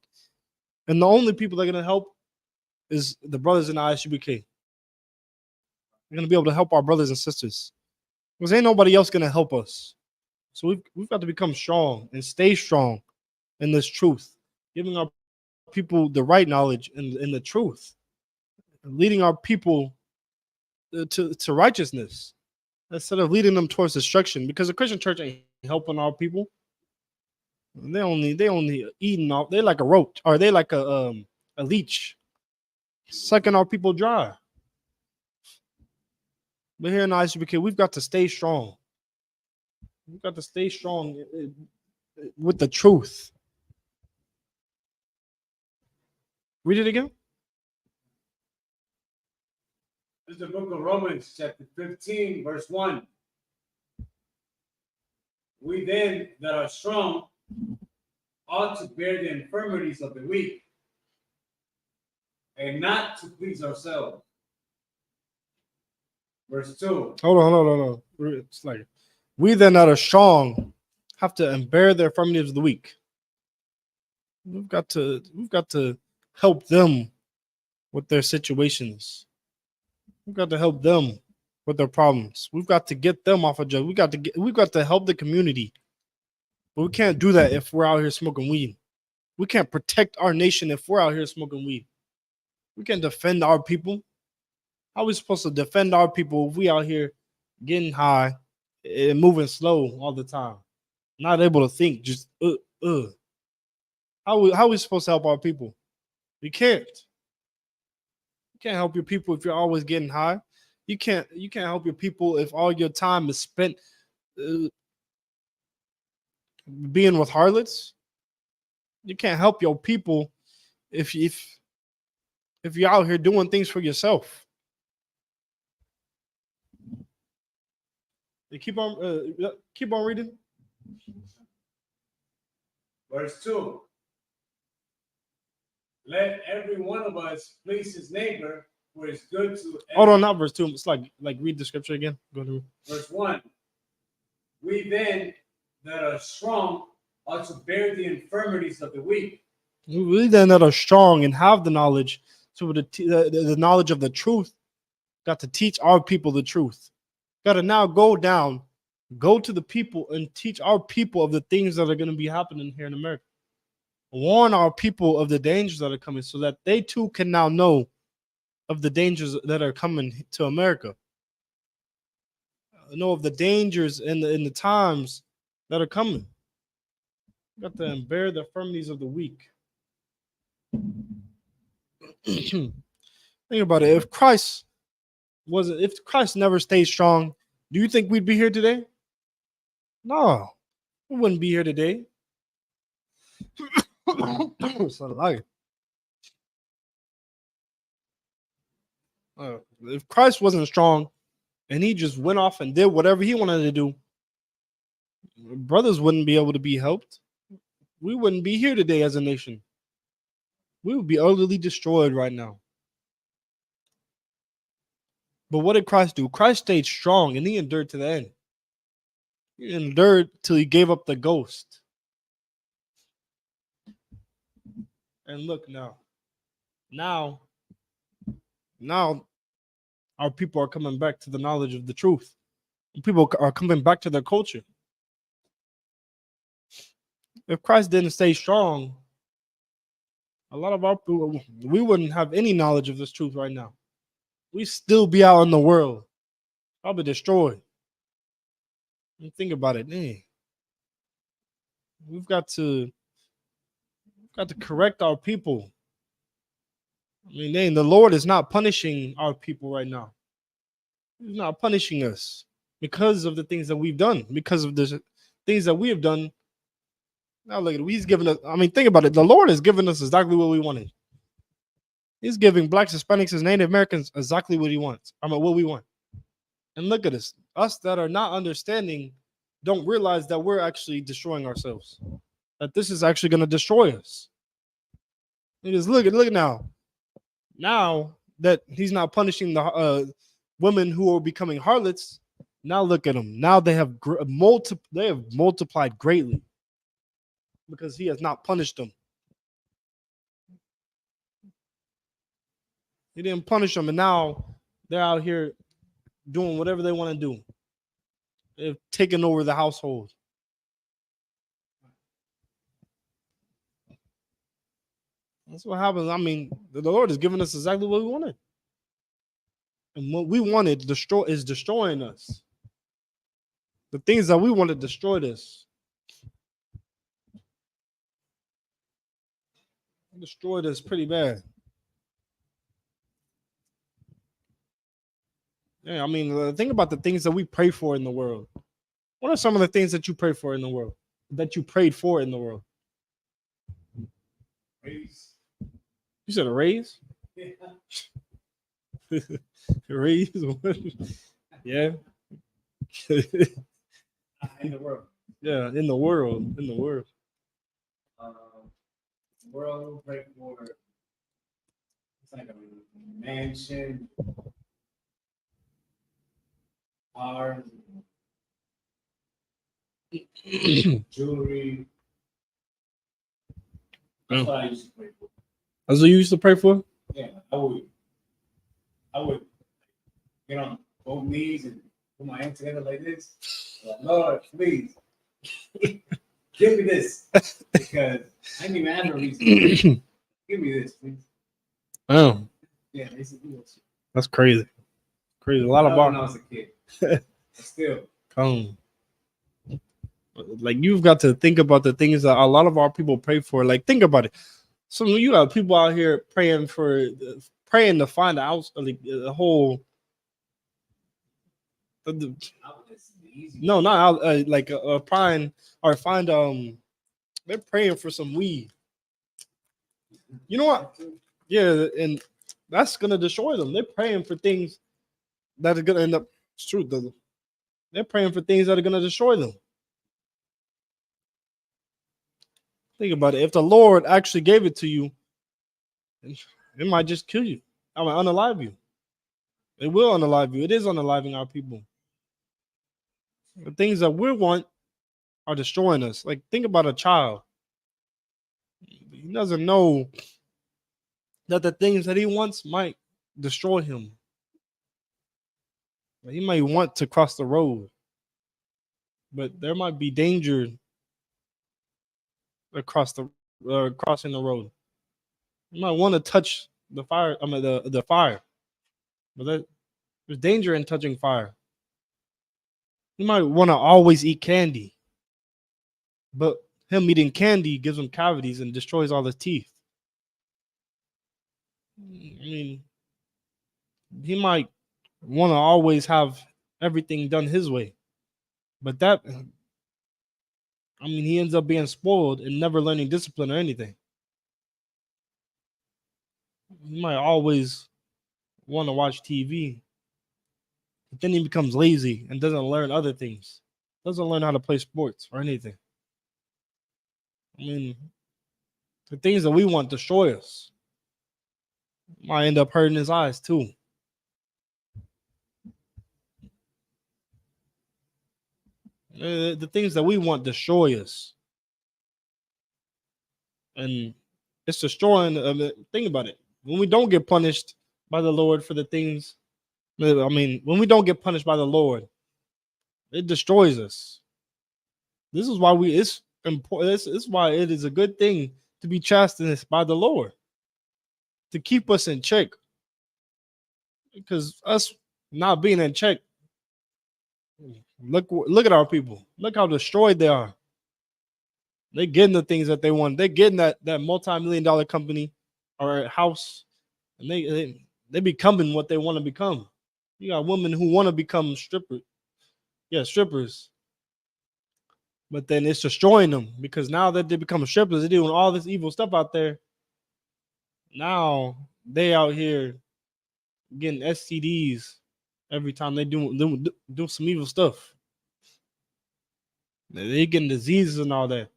And the only people that are going to help is the brothers in the Isupk. We're going to be able to help our brothers and sisters because ain't nobody else going to help us. So we've got to become strong and stay strong in this truth, giving our people the right knowledge and the truth, leading our people to righteousness instead of leading them towards destruction. Because the Christian church ain't helping our people. They only eating off. They like a roach, or they like a leech, sucking our people dry. But here in Isupk, we've got to stay strong. We've got to stay strong with the truth. Read it again. This is the book of Romans, chapter 15, verse 1. We then that are strong ought to bear the infirmities of the weak and not to please ourselves. Verse 2. Hold on. It's like, we then that are strong have to bear the infirmities of the weak. We've got to help them with their situations. We've got to help them with their problems. We've got to get them off of drugs. We've got to help the community. But we can't do that if we're out here smoking weed. We can't protect our nation if we're out here smoking weed. We can't defend our people. How are we supposed to defend our people if we out here getting high and moving slow all the time? Not able to think, just uh. How are we supposed to help our people? We can't. You can't help your people if you're always getting high. You can't help your people if all your time is spent uh, being with harlots. You can't help your people if you're out here doing things for yourself. You keep on reading. Verse 2. Let every one of us please his neighbor, for it's good to. Hold on, not verse 2. It's like read the scripture again. Go to Verse 1. We then that are strong ought to bear the infirmities of the weak. we then that are strong and have the knowledge, so the knowledge of the truth, got to teach our people the truth. Got to now go to the people and teach our people of the things that are going to be happening here in America. Warn our people of the dangers that are coming so that they too can now know of the dangers that are coming to America. Know of the dangers in the times that are coming. Got to bear the infirmities of the weak. Think about it. If Christ never stayed strong, do you think we'd be here today? No, we wouldn't be here today. If Christ wasn't strong and he just went off and did whatever he wanted to do, brothers wouldn't be able to be helped. We wouldn't be here today as a nation. We would be utterly destroyed right now. But what did Christ do? Christ stayed strong and he endured to the end. He endured till he gave up the ghost. And look now. Now our people are coming back to the knowledge of the truth. People are coming back to their culture. If Christ didn't stay strong, a lot of our people, we wouldn't have any knowledge of this truth right now. We'd still be out in the world, probably destroyed. And think about it, man. We've got to correct our people. I mean, dang, the Lord is not punishing our people right now. He's not punishing us because of the things that we've done, because of the things that we have done. Now look at it. He's given us, I mean, think about it. The Lord has given us exactly what we wanted. He's giving blacks, Hispanics, and Native Americans exactly what he wants. I mean, what we want. And look at us. Us that are not understanding don't realize that we're actually destroying ourselves. That this is actually going to destroy us. Because look at now. Now that he's not punishing the women who are becoming harlots, now look at them. Now they have multiplied greatly because he has not punished them. He didn't punish them, and now they're out here doing whatever they want to do. They've taken over the household. That's what happens. I mean, the Lord has given us exactly what we wanted. And what we wanted is destroying us. The things that we wanted destroyed us. Destroyed us pretty bad. Yeah, I mean, think about the things that we pray for in the world. What are some of the things that you pray for in the world? That you prayed for in the world? Raise. You said a raise? Yeah. Raise? Yeah. In the world. Yeah, in the world. In the world. World break for it's like a mansion, cars, jewelry. That's what I used to pray for. That's what you used to pray for? Yeah, I would get on both knees and put my hands together like this. Like, Lord, please Give me this because I didn't even have no reason. Give me this, please. Oh, Yeah, they said do that shit. that's crazy. Crazy. A lot of When I bar. was a kid. But still, Like you've got to think about the things that a lot of our people pray for. Like think about it. So you got people out here praying to find out like the whole. No, not out like praying or find they're praying for some weed. You know what? Yeah, and that's gonna destroy them. They're praying for things that are gonna end up. It's true. They're praying for things that are gonna destroy them. Think about it. If the Lord actually gave it to you, it might just kill you. I might unalive you. It will unalive you. It is unaliving our people. The things that we want are destroying us. Like think about a child. He doesn't know that the things that he wants might destroy him. He might want to cross the road, but there might be danger across the crossing the road. You might want to touch the fire. I mean the fire, but there's danger in touching fire. You might want to always eat candy, but him eating candy gives him cavities and destroys all his teeth. I mean, he might want to always have everything done his way, but he ends up being spoiled and never learning discipline or anything. He might always want to watch TV, but then he becomes lazy and doesn't learn other things. Doesn't learn how to play sports or anything. I mean, the things that we want destroy us. Might end up hurting his eyes too. The things that we want destroy us, and it's destroying. Think about it. When we don't get punished by the Lord for the things, when we don't get punished by the Lord, it destroys us. This is why it's important. This is why it is a good thing to be chastised by the Lord to keep us in check. Because us not being in check, look at our people. Look how destroyed they are. They're getting the things that they want. They're getting that multi-million-dollar company or house, and they becoming what they want to become. You got women who want to become strippers. Yeah, strippers. But then it's destroying them because now that they become strippers, they're doing all this evil stuff out there. Now they out here getting STDs every time they do some evil stuff. They getting diseases and all that.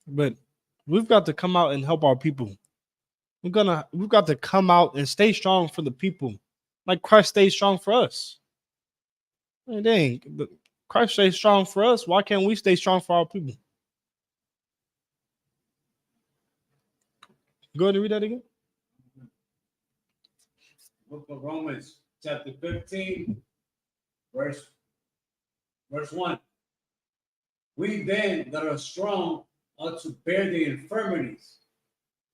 But we've got to come out and help our people. We've got to come out and stay strong for the people, like Christ stays strong for us. Hey, dang, Christ stays strong for us. Why can't we stay strong for our people? Go ahead and read that again. Book of Romans, chapter 15, verse 1. We then that are strong ought to bear the infirmities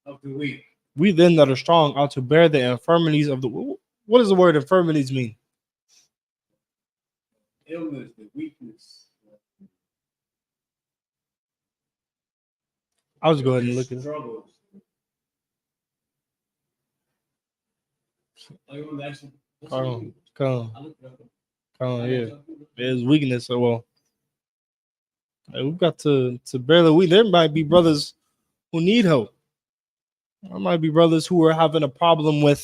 of the weak. We then that are strong ought to bear the infirmities of the. What does the word infirmities mean? Illness, the weakness. I'll just go ahead and look at it. Struggles. Yeah. There's weakness. So well, we've got to bear the weak. There might be brothers who need help. There might be brothers who are having a problem with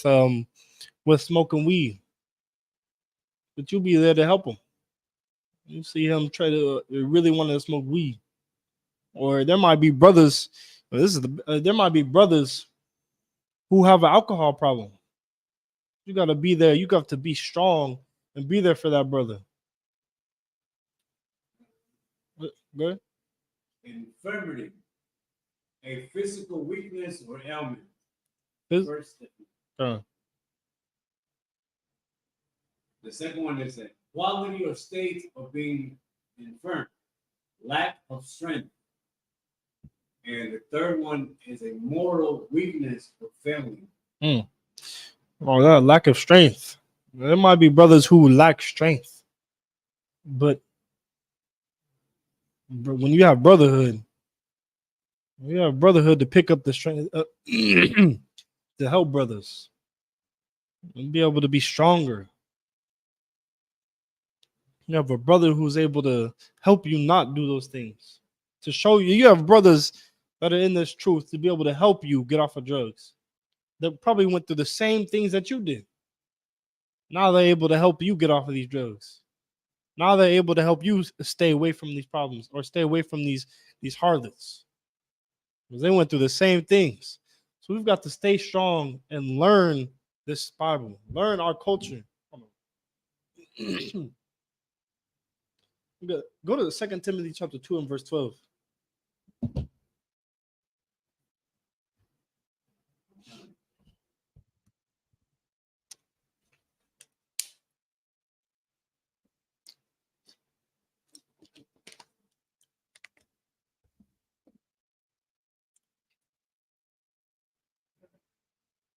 smoking weed, but you'll be there to help them. You see him try to really want to smoke weed, or there might be brothers. There might be brothers who have an alcohol problem. You got to be there. You got to be strong and be there for that brother. Good. Infirmity, a physical weakness or ailment. The second one is a quality or state of being infirm, lack of strength. And the third one is a moral weakness or failing. Oh, that lack of strength. There might be brothers who lack strength, but when you have brotherhood, to pick up the strength to help brothers and be able to be stronger. You have a brother who's able to help you not do those things, to show you. You have brothers that are in this truth to be able to help you get off of drugs. That probably went through the same things that you did. Now they're able to help you get off of these drugs. Now they're able to help you stay away from these problems or stay away from these harlots. Because they went through the same things. So we've got to stay strong and learn this Bible, learn our culture. Go to 2 Timothy chapter 2 and verse 12.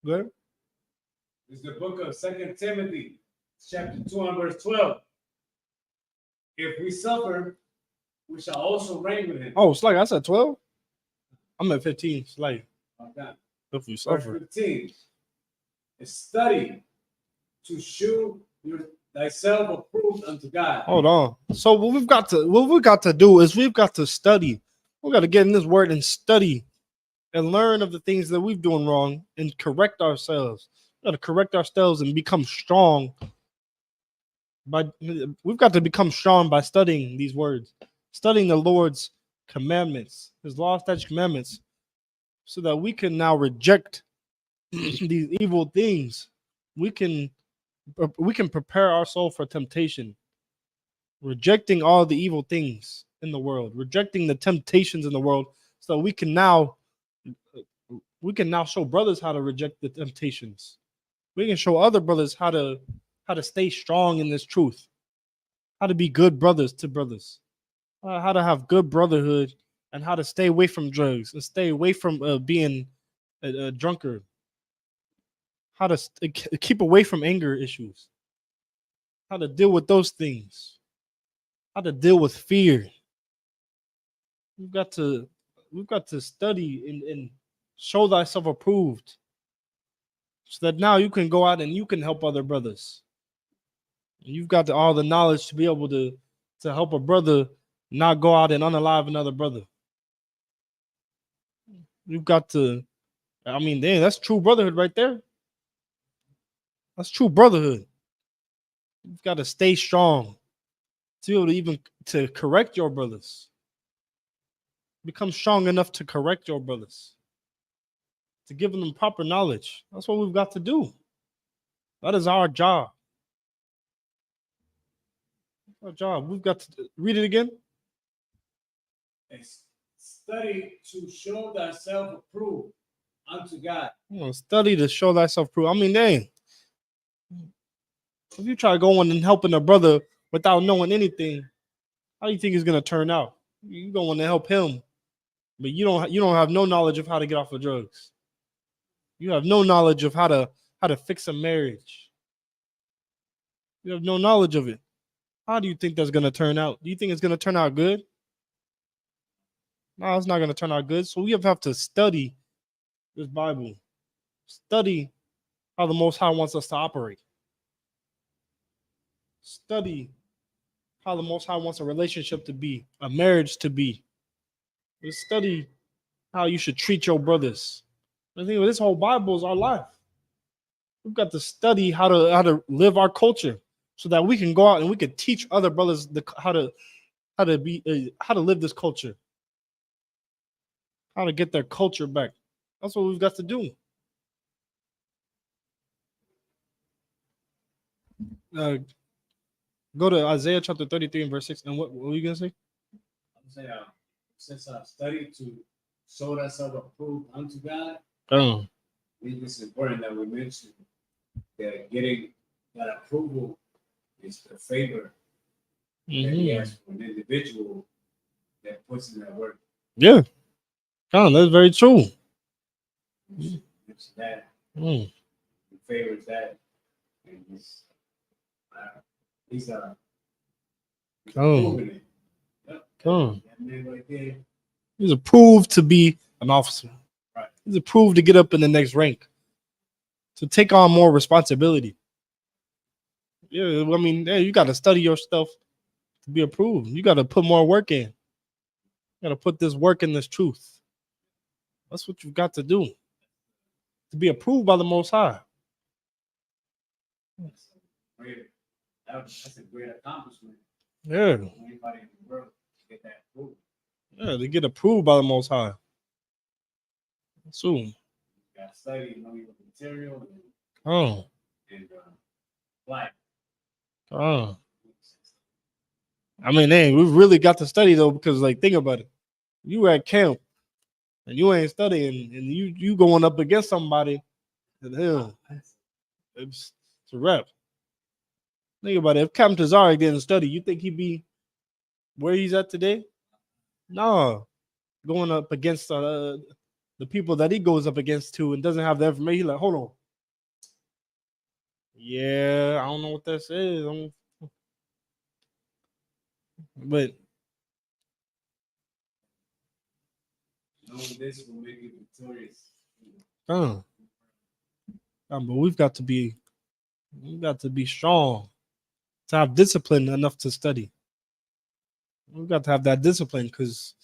Go ahead. It's the book of 2 Timothy, chapter 2 and verse 12. If we suffer, we shall also reign with him. Oh, it's like I said 12. I'm at 15. It's like Okay. if we Verse suffer. 15. Study to shew thyself approved unto God. Hold on. So what we've got to do is we've got to study. We got to get in this word and study and learn of the things that we've doing wrong and correct ourselves. We got to correct ourselves and become strong. We've got to become strong by studying these words, studying the Lord's commandments, His law, statutes, commandments, so that we can now reject these evil things. We can prepare our soul for temptation, rejecting all the evil things in the world, rejecting the temptations in the world, so we can now show brothers how to reject the temptations. We can show other brothers how to stay strong in this truth, how to be good brothers to brothers, how to have good brotherhood, and how to stay away from drugs and stay away from being a drunkard, how to keep away from anger issues, how to deal with those things, how to deal with fear. We've got to study and show thyself approved, so that now you can go out and you can help other brothers. You've got all the knowledge to be able to help a brother not go out and unalive another brother. You've got to, I mean, damn, that's true brotherhood right there. That's true brotherhood. You've got to stay strong to be able to even to correct your brothers. Become strong enough to correct your brothers, to give them proper knowledge. That's what we've got to do. That is our job. Our job. We've got to read it again. Study to show thyself approved unto God. Study to show thyself approved. I mean, dang. If you try going and helping a brother without knowing anything, how do you think it's gonna turn out? You're going to help him, but you don't have no knowledge of how to get off of drugs. You have no knowledge of how to fix a marriage. You have no knowledge of it. How do you think that's gonna turn out? Do you think it's gonna turn out good? No, it's not gonna turn out good. So we have to study this Bible. Study how the Most High wants us to operate. Study how the Most High wants a relationship to be, a marriage to be. Study how you should treat your brothers. I think this whole Bible is our life. We've got to study how to live our culture, so that we can go out and we can teach other brothers how to live this culture, how to get their culture back. That's what we've got to do. Go to Isaiah chapter 33 and verse 6. And what were you gonna say? I'm saying, since I study to show thyself approved unto God, Oh, I think it's important that we mention that getting that approval It's the favor that he has for an individual that puts in that work. Yeah. That's very true. It's that. Mm. He favors that. And he's proving it. Yep. That man right there. He's approved to be an officer. Right. He's approved to get up in the next rank, to take on more responsibility. Yeah, I mean, yeah, you got to study your stuff to be approved. You got to put more work in. You got to put this work in this truth. That's what you've got to do to be approved by the Most High. That's a great accomplishment. Yeah. For anybody in the world to get that approved. Yeah, to get approved by the Most High. Soon. You got to study, know your material, Oh. and apply. Oh. I mean, dang, we really got to study though, because like, think about it. You were at camp and you ain't studying, and you going up against somebody, and hell, it's a wrap. Think about it. If Captain Tazaric didn't study, you think he'd be where he's at today? No. Going up against the people that he goes up against too and doesn't have the information. He's like, hold on. Yeah, I don't know what that says. But knowing this will make you victorious. But we've got to be strong, to have discipline enough to study. We've got to have that discipline, because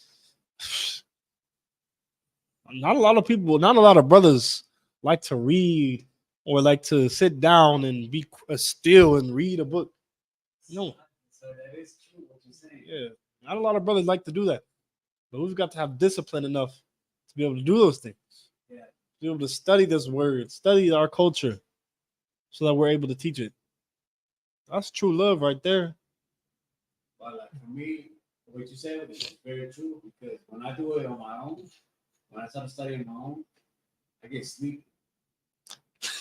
not a lot of brothers like to read or like to sit down and be still and read a book. No. So that is true what you're saying. Yeah. Not a lot of brothers like to do that. But we've got to have discipline enough to be able to do those things. Yeah. To be able to study this word, study our culture, so that we're able to teach it. That's true love right there. Well, like for me, what you said is very true, because when I do it on my own, when I start studying on my own, I get sleepy.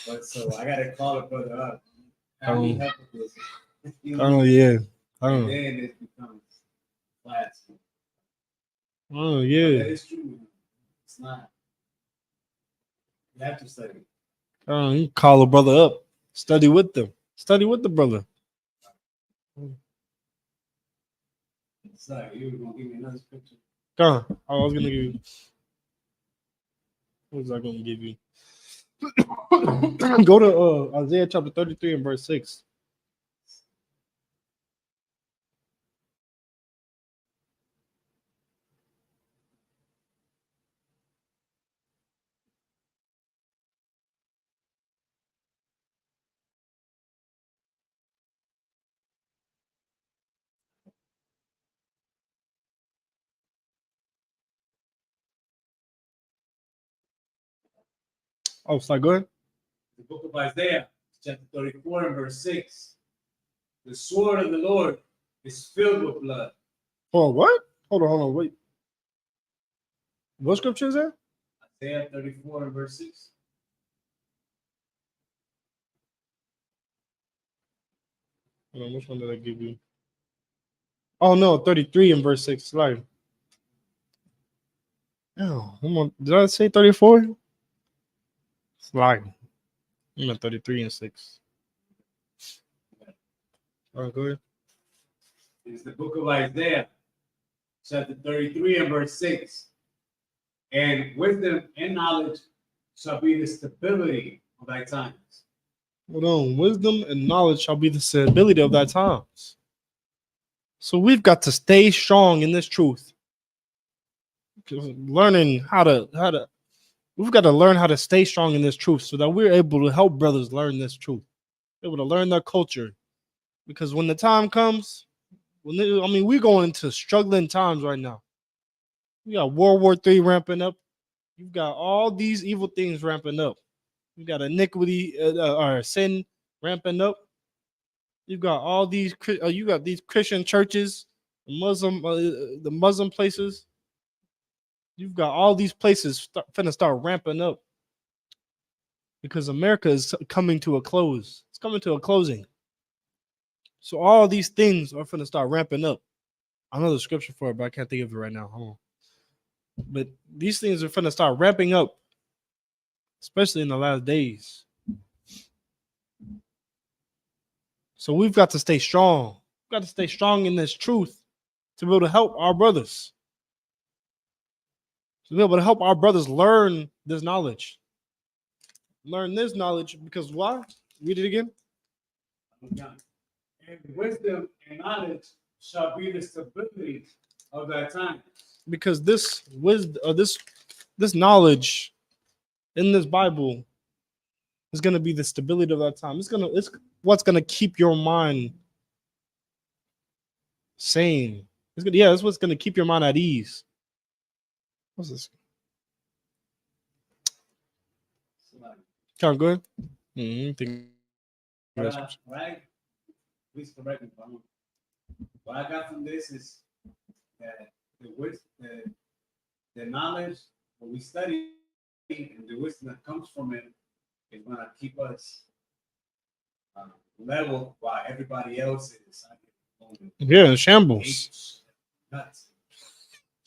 But so I gotta call a brother up. How do you help with this? Oh yeah. And then it becomes class. Oh But yeah. that is true. It's not. You have to study. You call a brother up. Study with them. Study with the brother. Sorry, you were gonna give me another scripture. I was gonna give you. What was I gonna give you? Go to Isaiah chapter 33 and verse 6. Oh, sorry, go ahead. The book of Isaiah, chapter 34 and verse 6. The sword of the Lord is filled with blood. Oh, what? Hold on, wait. What scripture is that? Isaiah 34 and verse 6. Hold on, which one did I give you? Oh no, 33 and verse 6. Like, oh, did I say 34? It's lying. I'm at 33 and 6. All right, go ahead. It's the book of Isaiah, chapter 33 and verse 6. And wisdom and knowledge shall be the stability of thy times. Hold on. Wisdom and knowledge shall be the stability of thy times. So we've got to stay strong in this truth. Learning we've got to learn how to stay strong in this truth, so that we're able to help brothers learn this truth, able to learn their culture. Because when the time comes, we're going into struggling times right now. We got World War III ramping up. You've got all these evil things ramping up. You got iniquity or sin ramping up. You got all these. You got these Christian churches, the Muslim places. You've got all these places finna start ramping up, because America is coming to a close. It's coming to a closing. So all these things are going to start ramping up. I know the scripture for it, but I can't think of it right now. Hold on. But these things are going to start ramping up, especially in the last days. So we've got to stay strong. We've got to stay strong in this truth to be able to help our brothers. To be able to help our brothers learn this knowledge. Learn this knowledge because why? Read it again. And wisdom and knowledge shall be the stability of that time. Because this wisdom, this knowledge in this Bible is going to be the stability of that time. It's what's going to keep your mind sane. It's what's going to keep your mind at ease. What's this? Come on, go ahead. Right? Please correct me if I'm wrong. What I got from this is that the knowledge, what we study, and the wisdom that comes from it is going to keep us level while everybody else is in shambles. Nuts,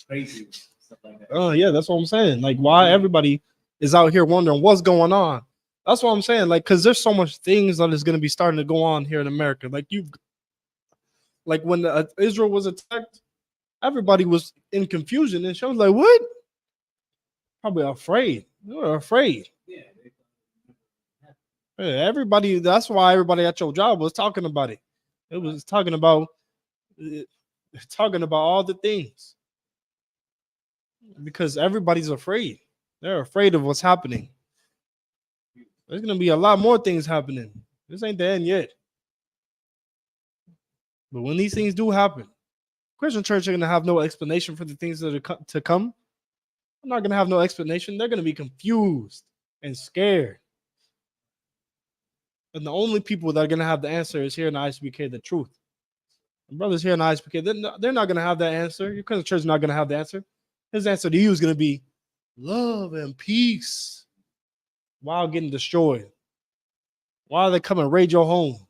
crazy, stuff like that. Oh, yeah, that's what I'm saying. Like, why everybody is out here wondering what's going on. That's what I'm saying. Like, because there's so much things that is going to be starting to go on here in America. Like when Israel was attacked, everybody was in confusion, and she was like, "What?" Probably afraid. They were afraid. Yeah. Everybody. That's why everybody at your job was talking about it. It was talking about all the things because everybody's afraid. They're afraid of what's happening. There's gonna be a lot more things happening. This ain't the end yet. But when these things do happen, Christian church are gonna have no explanation for the things that are to come. I'm not gonna have no explanation. They're gonna be confused and scared. And the only people that are gonna have the answer is here in the ISBK, the truth. My brothers here in the ISBK, they're not gonna have that answer. Your Christian church is not gonna have the answer. His answer to you is gonna be love and peace while getting destroyed. While they come and raid your home.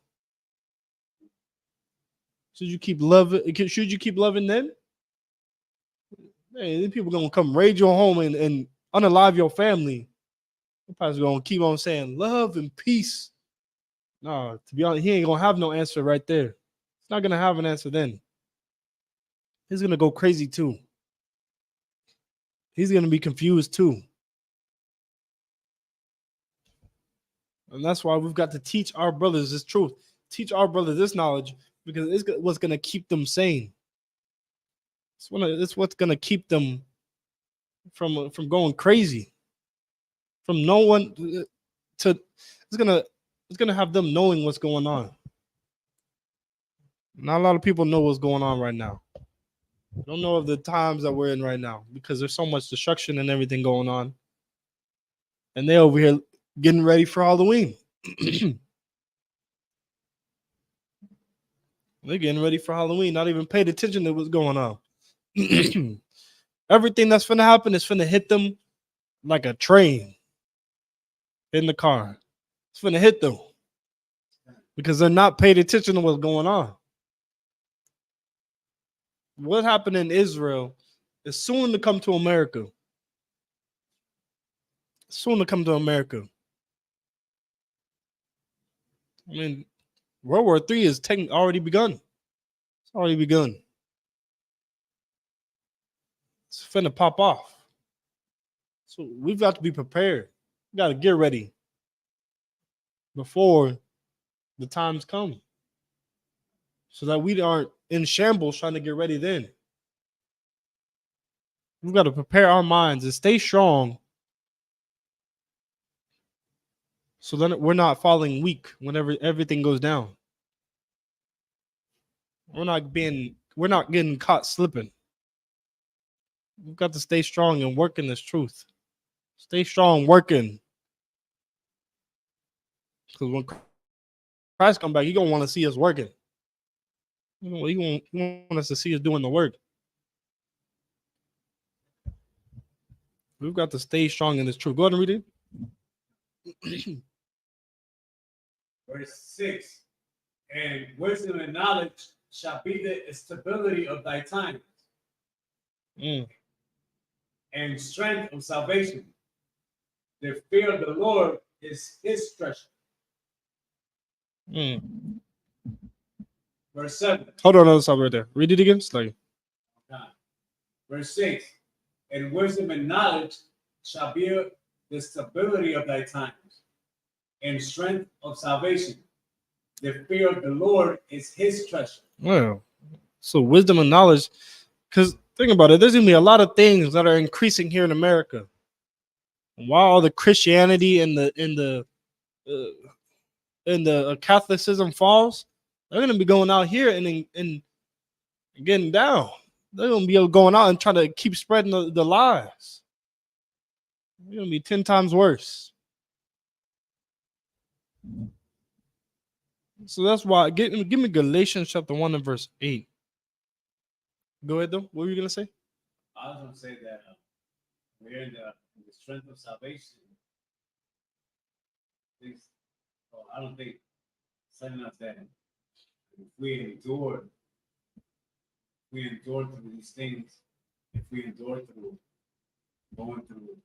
Should you keep loving them? Hey, these people gonna come raid your home and unalive your family. You're probably gonna keep on saying love and peace. No, to be honest, he ain't gonna have no answer right there. He's not gonna have an answer then. He's gonna go crazy too. He's gonna be confused too. And that's why we've got to teach our brothers this truth, teach our brothers this knowledge, because it's what's gonna keep them sane. It's what's gonna keep them from going crazy. From no one to it's gonna have them knowing what's going on. Not a lot of people know what's going on right now. Don't know of the times that we're in right now because there's so much destruction and everything going on. And they over here getting ready for Halloween. They're getting ready for Halloween, not even paid attention to what's going on. Everything that's finna happen is finna hit them like a train in the car. It's finna hit them because they're not paid attention to what's going on. What happened in Israel is soon to come to America. Soon to come to America. I mean, World War III is already begun. It's already begun. It's finna pop off. So we've got to be prepared. We got to get ready before the times come so that we aren't in shambles trying to get ready then. We've got to prepare our minds and stay strong so that we're not falling weak whenever everything goes down. We're not getting caught slipping. We've got to stay strong and work in this truth. Stay strong working. Because when Christ come back, he's going to want to see us working. He want us to see us doing the work. We've got to stay strong in this truth. Go ahead and read it. Verse 6. And wisdom and knowledge shall be the stability of thy times, Mm. and strength of salvation. The fear of the Lord is his treasure. Mm. Verse 7. Hold on, stop right there. Read it again. Slowly. Verse 6. And wisdom and knowledge shall be the stability of thy times, and strength of salvation. The fear of the Lord is his treasure. Well, so wisdom and knowledge. Because think about it, there's gonna be a lot of things that are increasing here in America. While all the Christianity and the Catholicism falls, they're gonna be going out here and getting down. They're gonna be going out and trying to keep spreading the lies. It's gonna be 10 times worse. So that's why give me Galatians chapter 1 and verse 8. Go ahead though. What were you gonna say? I was going to say that we're in the strength of salvation. I don't think setting us that if we endure through these things, if we endure through going through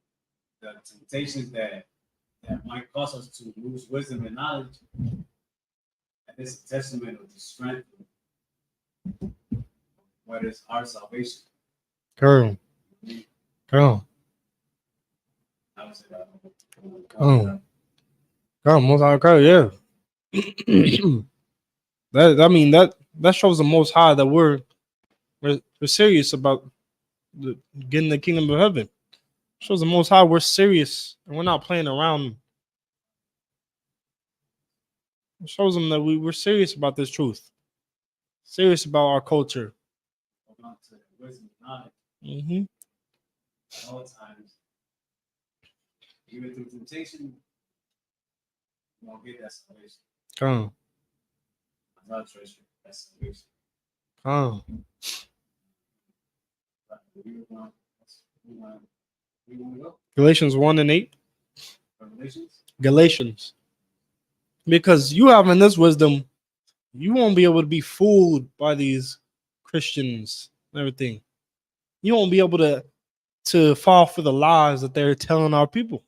the temptations that might cause us to lose wisdom and knowledge, and this is a testament of the strength of what is our salvation. Girl. I would say that. Most high God, yeah. that shows the most high that we're serious about getting the kingdom of heaven. Shows the most high we're serious and we're not playing around. It shows them that we're serious about this truth. Serious about our culture. Wisdom and knowledge Mm-hmm. at all times. Even through temptation, you won't get that salvation. Come That's our treasure. That's salvation. on. We want to go. Galatians 1 and 8. Revelations. Galatians. Because you having this wisdom, you won't be able to be fooled by these Christians and everything. You won't be able to fall for the lies that they're telling our people.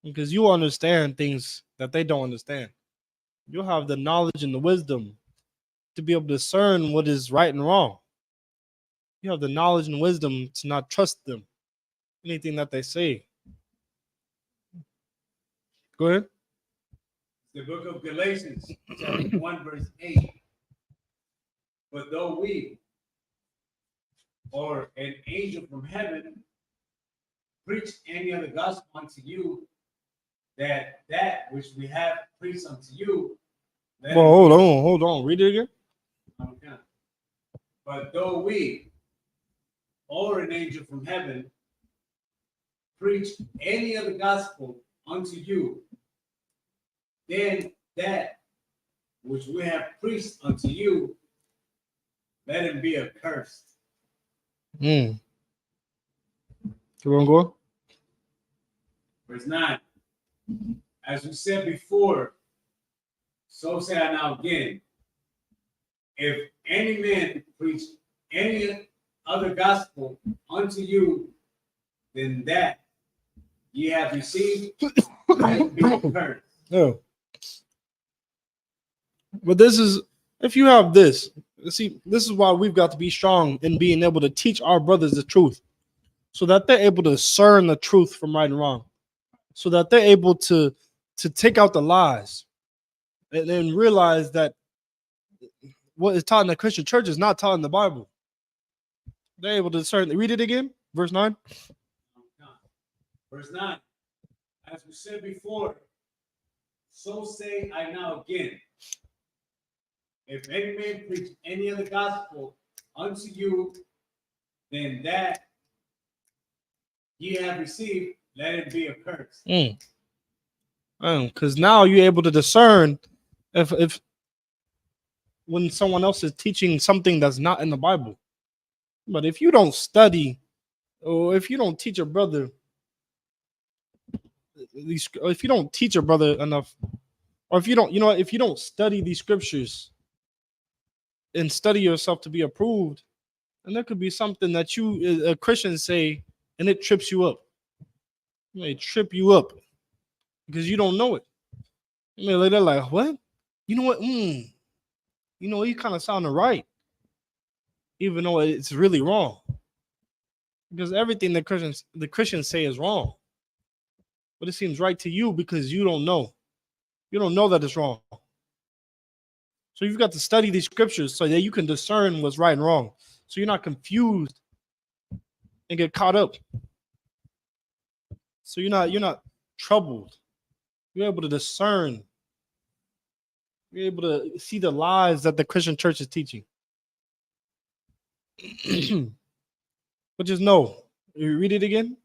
Because you understand things that they don't understand. You'll have the knowledge and the wisdom to be able to discern what is right and wrong. You have the knowledge and wisdom to not trust them, anything that they say. Go ahead. The book of Galatians, chapter 1, verse 8. But though we or an angel from heaven preach any other gospel unto you, that which we have preached unto you. Well, hold on. Read it again. Okay. But though we or an angel from heaven preach any other gospel unto you, then that which we have preached unto you, let him be accursed. Keep on going. Verse 9. As we said before, so say I now again. If any man preach any other gospel unto you than that ye have received, let him be accursed. No. But this is, if you have this, see, this is why we've got to be strong in being able to teach our brothers the truth so that they're able to discern the truth from right and wrong, so that they're able to take out the lies and then realize that what is taught in the Christian church is not taught in the Bible. They're able to discern. Read it again, verse 9. Verse 9. As we said before, so say I now again. If any man preach any other gospel unto you than that ye have received, let it be accursed. Because now you're able to discern if when someone else is teaching something that's not in the Bible. But if you don't study, or if you don't teach a brother, if you don't teach a brother enough Or if you don't, if you don't study these scriptures and study yourself to be approved, and there could be something that you, a Christian, say, and it trips you up. It may trip you up because you don't know it. You may they're like, what? You know what? You kind of sounded right, even though it's really wrong. Because everything the Christians say is wrong, but it seems right to you because you don't know. You don't know that it's wrong. So you've got to study these scriptures so that you can discern what's right and wrong. So you're not confused and get caught up. So you're not troubled. You're able to discern. You're able to see the lies that the Christian church is teaching. But just know. You read it again.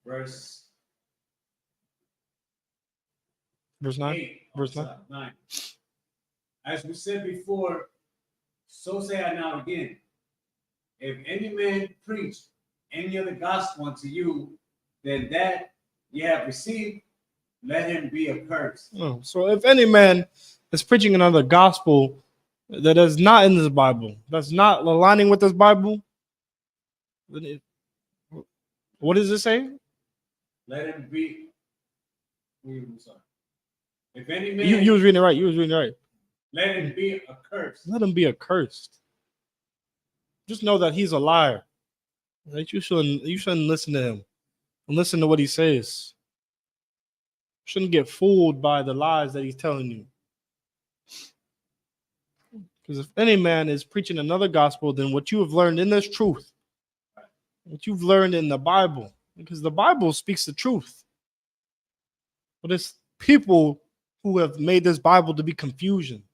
Verse 9. 8. Verse 9. As we said before, so say I now again. If any man preach any other gospel unto you than that ye have received, let him be accursed. So if any man is preaching another gospel that is not in this Bible, that's not aligning with this Bible, what does it say? Let him be. Sorry. If any man, you was reading it right. You was reading it right. Let him be accursed. Let him be accursed. Just know that he's a liar. Right? You shouldn't listen to him and listen to what he says. You shouldn't get fooled by the lies that he's telling you. Because if any man is preaching another gospel than what you have learned in this truth, what you've learned in the Bible, because the Bible speaks the truth. But it's people who have made this Bible to be confusion.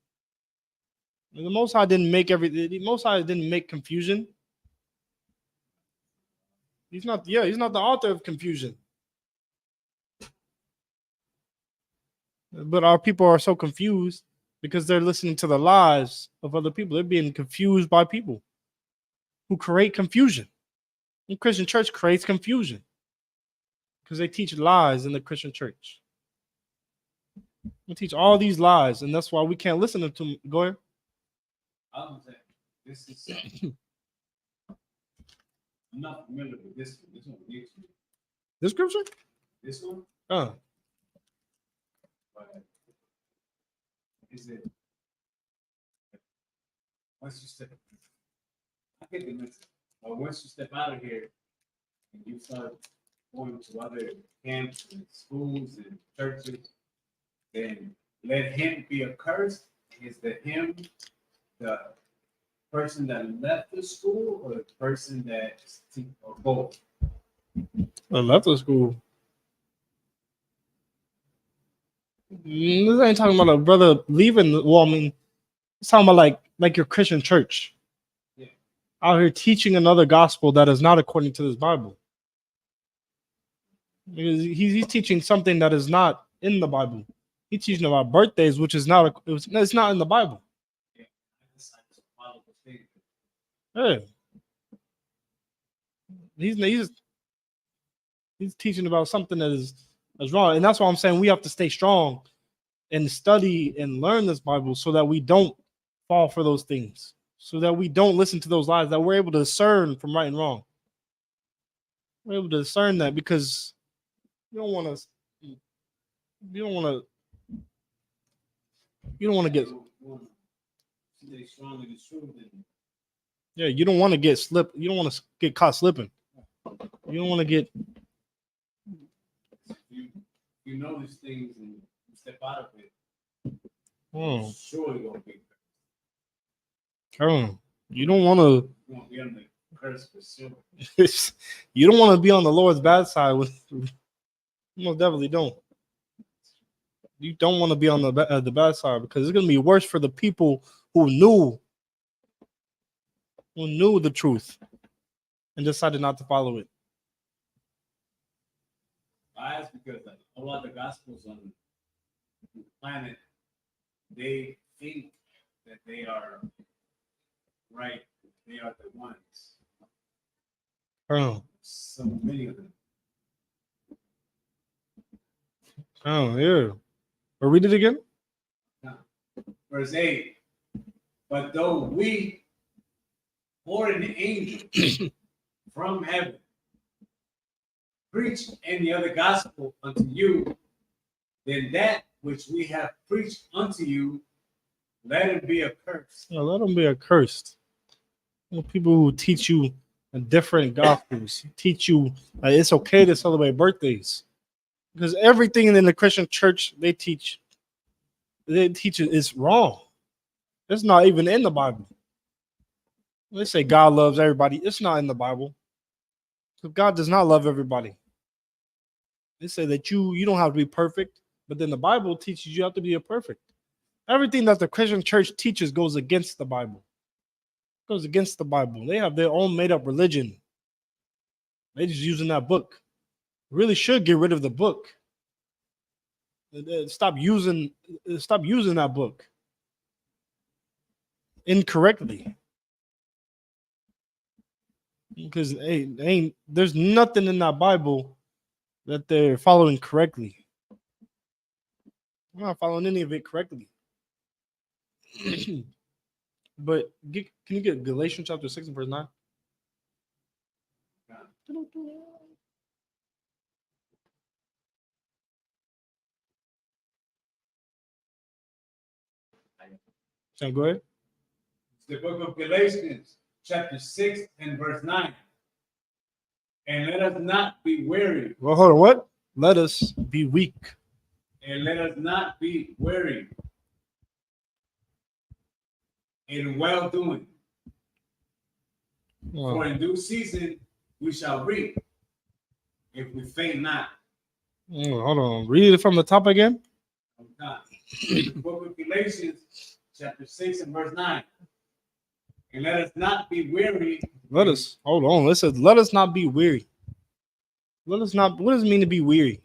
The Most High didn't make everything. The Most High didn't make confusion. He's not the author of confusion. But our people are so confused because they're listening to the lies of other people. They're being confused by people who create confusion. The Christian church creates confusion because they teach lies in the Christian church. They teach all these lies, and that's why we can't listen to them. Go ahead. This is I'm not familiar with this one. This one. This scripture? This one? Oh. But is it once you step I get the message. But once you step out of here and you start going to other camps and schools and churches, then let him be accursed. Is the him the person that left the school or the person that or both? I left the school. This ain't talking about a brother leaving. Well, I mean, it's talking about like your Christian church. Yeah. Out here teaching another gospel that is not according to this Bible. Because he's teaching something that is not in the Bible. He's teaching about birthdays, which is not it's not in the Bible. Yeah. He's teaching about something that is wrong. And that's why I'm saying we have to stay strong and study and learn this Bible so that we don't fall for those things. So that we don't listen to those lies, that we're able to discern from right and wrong. We're able to discern that because you don't want to get you don't want to get slipped. You don't want to get caught slipping. You don't want to get you know these things and you step out of it. Surely gonna be you don't want to be on the curse for sure. You don't want to be on the Lord's bad side with you most definitely don't. You don't want to be on the bad side because it's going to be worse for the people who knew the truth and decided not to follow it. I ask because a lot of the gospels on the planet, they think that they are right. They are the ones. So many of them. Oh, yeah. Or read it again. Verse 8. But though we or an angel from heaven preach any other gospel unto you than that which we have preached unto you, let it be accursed. Yeah, let them be accursed. People who teach you different gospels, teach you it's okay to celebrate birthdays. Because everything in the Christian church they teach it is wrong. It's not even in the Bible. They say God loves everybody. It's not in the Bible. So God does not love everybody. They say that you don't have to be perfect, but then the Bible teaches you have to be a perfect. Everything that the Christian church teaches goes against the Bible. Goes against the Bible. They have their own made up religion. They just using that book. Really should get rid of the book. Stop using that book incorrectly. Because there's nothing in that Bible that they're following correctly. I'm not following any of it correctly. But can you get Galatians chapter 6 and verse 9? So go ahead. It's the book of Galatians, chapter 6 and verse 9. And let us not be weary. Well, hold on. What? Let us be weak. And let us not be weary in well doing. For in due season we shall reap if we faint not. Hold on. Read it from the top again. The book of Galatians, chapter 6 and verse 9. And let us not be weary. Hold on. It says, let us not be weary. Let us not. What does it mean to be weary?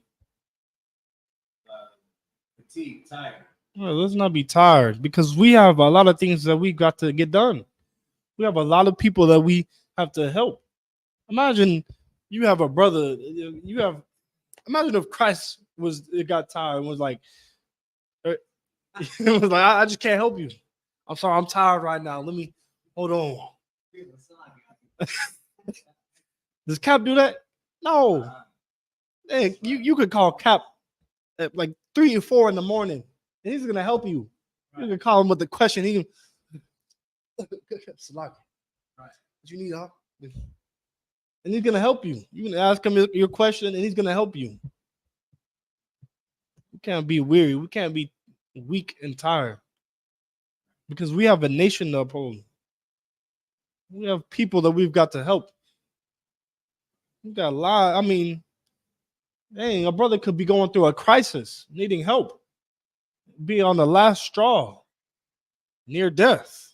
Fatigue, tired. Well, let's not be tired because we have a lot of things that we got to get done. We have a lot of people that we have to help. Imagine you have a brother. Imagine if Christ got tired and was like, it was like, I just can't help you. I'm sorry, I'm tired right now. Let me hold on. Does Cap do that? No. Hey, you could call Cap at like 3 or 4 in the morning, and he's gonna help you. You can call him with the question. He can Salaki. Right. What you need, huh? And he's gonna help you. You can ask him your question, and he's gonna help you. We can't be weary. We can't be weak and tired because we have a nation to uphold. We have people that we've got to help. We got a lot. I mean, dang, a brother could be going through a crisis, needing help, be on the last straw, near death.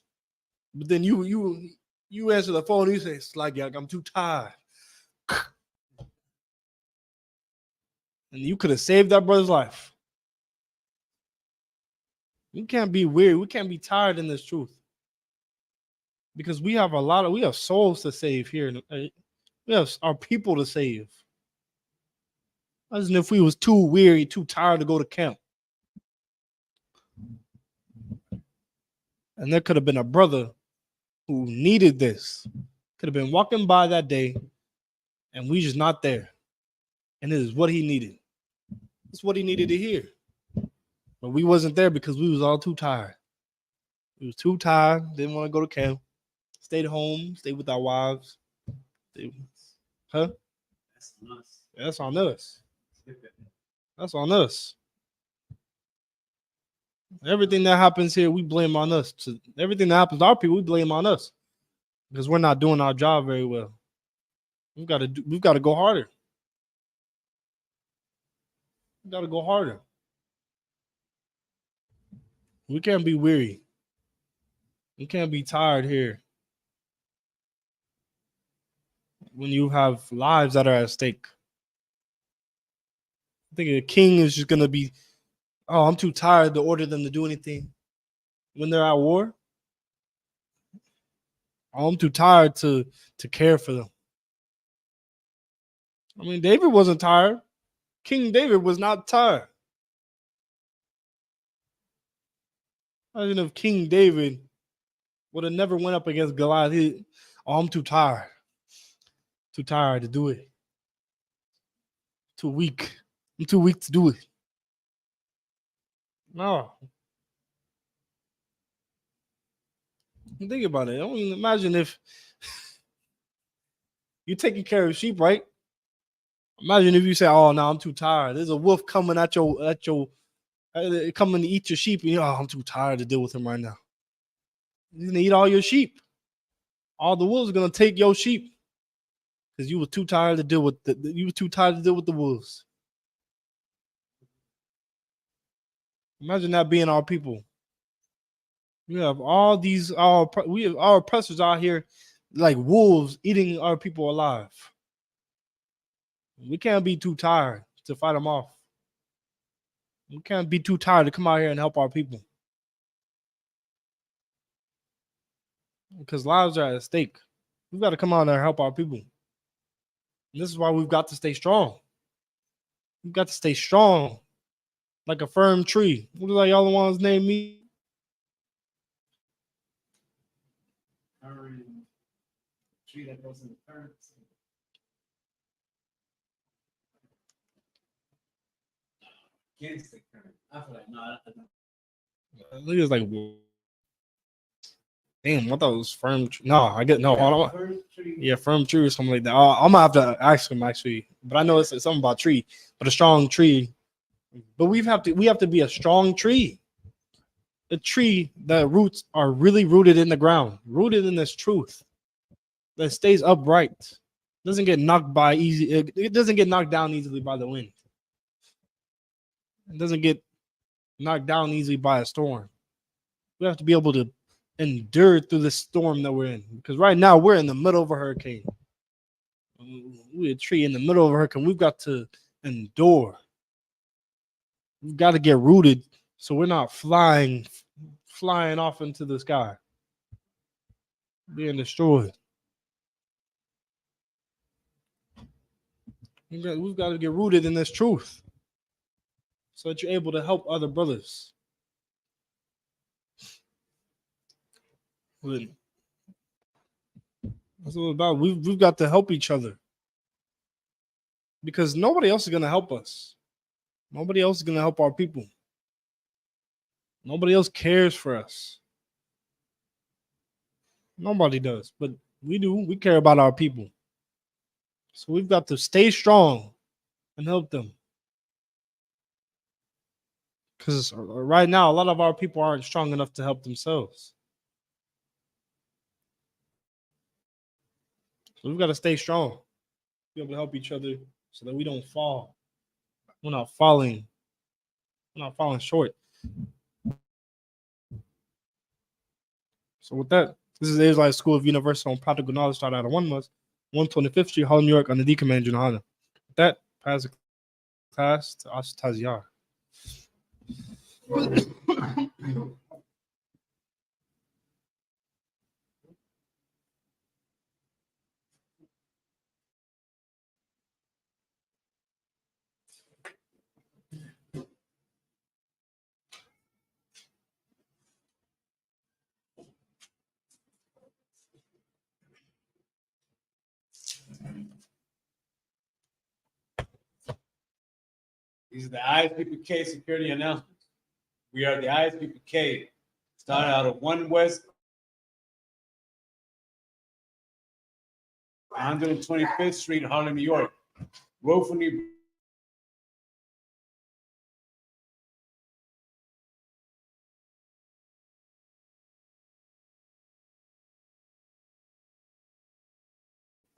But then you answer the phone, you say, it's like, I'm too tired. And you could have saved that brother's life. We can't be weary. We can't be tired in this truth. Because we have souls to save here. We have our people to save. Imagine if we was too weary, too tired to go to camp. And there could have been a brother who needed this. Could have been walking by that day, and we just not there. And it is what he needed. It's what he needed to hear. But we wasn't there because we was all too tired. We was too tired, didn't want to go to camp. Stayed home, stayed with our wives. Huh? That's on us. That's on us. That's on us. Everything that happens here, we blame on us. Everything that happens to our people, we blame on us because we're not doing our job very well. We've got to go harder. We got to go harder. We can't be weary. We can't be tired here. When you have lives that are at stake. I think a king is just going to be, oh, I'm too tired to order them to do anything when they're at war. Oh, I'm too tired to care for them. I mean, David wasn't tired. King David was not tired. Imagine if King David would have never went up against Goliath. I'm too tired. Too tired to do it. Too weak. I'm too weak to do it. No. Think about it. I mean, imagine if you're taking care of sheep, right? Imagine if you say, "Oh, no, I'm too tired. There's a wolf coming at your coming to eat your sheep, and I'm too tired to deal with him right now. He's gonna eat all your sheep. All the wolves are gonna take your sheep because you were too tired to deal with the wolves." Imagine that being our people. We have we have our oppressors out here like wolves eating our people alive. We can't be too tired to fight them off. We can't be too tired to come out here and help our people. Because lives are at stake. We've got to come out there and help our people. And this is why we've got to stay strong. We've got to stay strong like a firm tree. What does y'all one's name me? Tree that goes in the currents. Against the current. I feel like, no, I think it was like, damn, I thought it was firm. No, I get no. don't. Firm tree or something like that. I'm gonna have to ask him actually, but I know it's something about tree, but a strong tree. But we have to be a strong tree, a tree that roots are really rooted in the ground, rooted in this truth, that stays upright, doesn't get knocked by easy. It doesn't get knocked down easily by the wind. It doesn't get knocked down easily by a storm. We have to be able to endure through the storm that we're in, because right now we're in the middle of a hurricane. We're a tree in the middle of a hurricane. We've got to endure. We've got to get rooted so we're not flying off into the sky, being destroyed. We've got to get rooted in this truth so that you're able to help other brothers. That's what it's about. We've got to help each other, because nobody else is going to help us. Nobody else is going to help our people. Nobody else cares for us. Nobody does, but we do. We care about our people. So we've got to stay strong and help them. Because right now, a lot of our people aren't strong enough to help themselves. So we've got to stay strong, be able to help each other so that we don't fall. We're not falling short. So with that, this is the Israelite School of Universal and Practical Knowledge, started out of 125th Street, Harlem, New York, on the D Command, Junahana. With that, pass the class to Ash Taziar. These are the Isupk security announcements. We are the Isupk, started out of 1 West 125th Street, Harlem, New York. Woefully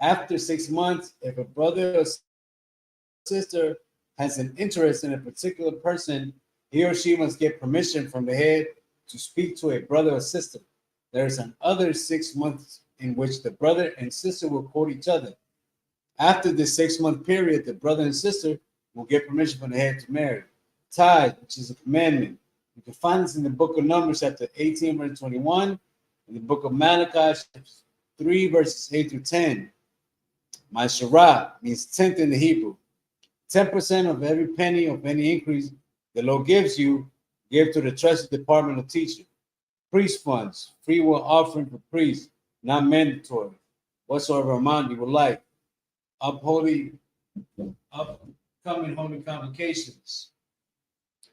after 6 months, if a brother or sister has an interest in a particular person, he or she must get permission from the head to speak to a brother or sister. There is another 6 months in which the brother and sister will court each other. After this 6-month period, the brother and sister will get permission from the head to marry. Tithe, which is a commandment. You can find this in the book of Numbers, chapter 18, verse 21, in the book of Malachi, chapter 3, verses 8 through 10. Ma'asharah means tenth in the Hebrew. 10% of every penny of any increase the Lord gives you, give to the treasury department of teacher. Priest funds, free will offering for priests, not mandatory. Whatsoever amount you would like. Upcoming holy convocations.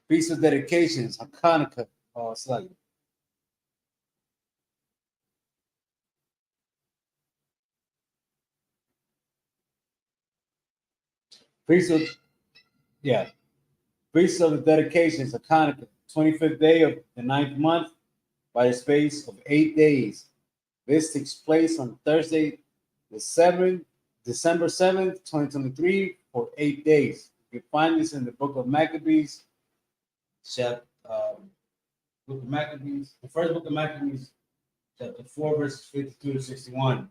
Feast of dedications, Hanukkah. Oh, it's like Feast of Feast of the dedications, Hanukkah, 25th day of the 9th month by the space of 8 days. This takes place on Thursday, December 7th, 2023, for 8 days. You can find this in the book of Maccabees, the first book of Maccabees, chapter 4, verses 52 to 61.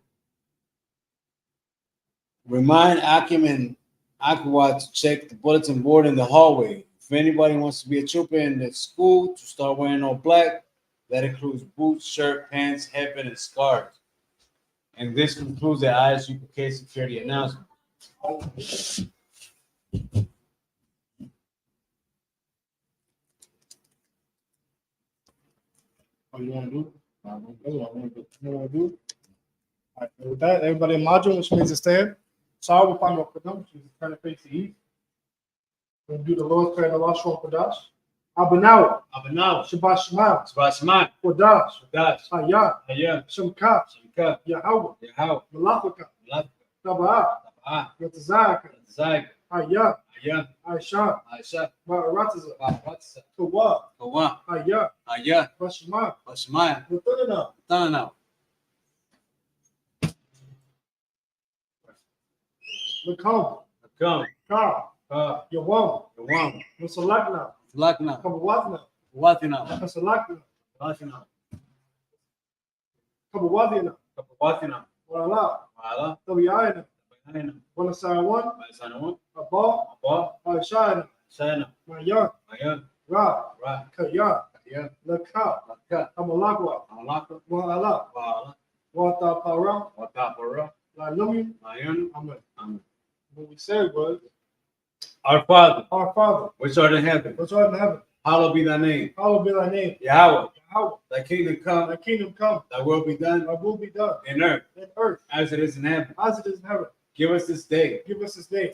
Remind Akim and Akwa to check the bulletin board in the hallway. If anybody wants to be a trooper in the school, to start wearing all black. That includes boots, shirt, pants, headband, and scarves. And this concludes the Isupk security announcement. What you want to do? I want to do. All right, with that, everybody in module, which means to stand. So I will find out for them, which is turn to face the east. We'll do the Lord's Prayer and the Last Short Kodash. Abanawa. Shabbat Shema. Kodash. Hayah. Shemka. Yahweh. Malachaka. Taba'ah. Yatazaka. Hayah. Aisha. Ma'arataza. Kawa. Hayah. Bashema. Latanana. Lakam. Ka. Yawam. Musalakna. Kabawatna. Kasalakna. Kabawathina. Wala. Tabiyayana. Wala Sarawan. Abba. Aishana. Mayan. Ra. Kaya. Laka. Amalakwa. Wala. Wata Para. La Lumi. Amen. What we said was, Our Father, which art in heaven, hallowed be thy name. Yahweh. Thy kingdom come, thy will be done in earth as it is in heaven. Give us this day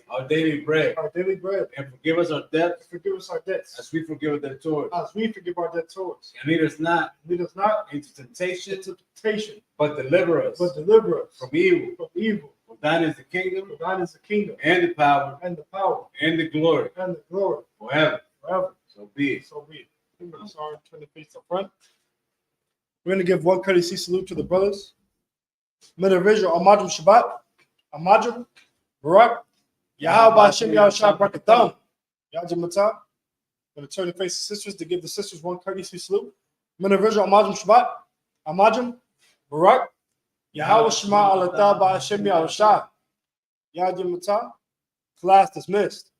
our daily bread, and forgive us our debts as we forgive our debtors. And lead us not into temptation, but deliver us from evil. For thine is the kingdom, and the power, and the glory, forever. So be it. Sorry, turn the face up front. We're going to give one courtesy salute to the brothers. Middle Visual, Amajum Shabbat, Amajum, Barak, Yahweh Hashem Yahushua Barakatam, Yajim Matah. Going to turn the face to sisters to give the sisters one courtesy salute. Middle Visual, Amajum Shabbat, Amajum, Barak, Yahweh Shema Alatah Hashem Yahushua, Yajim Matah. Class dismissed.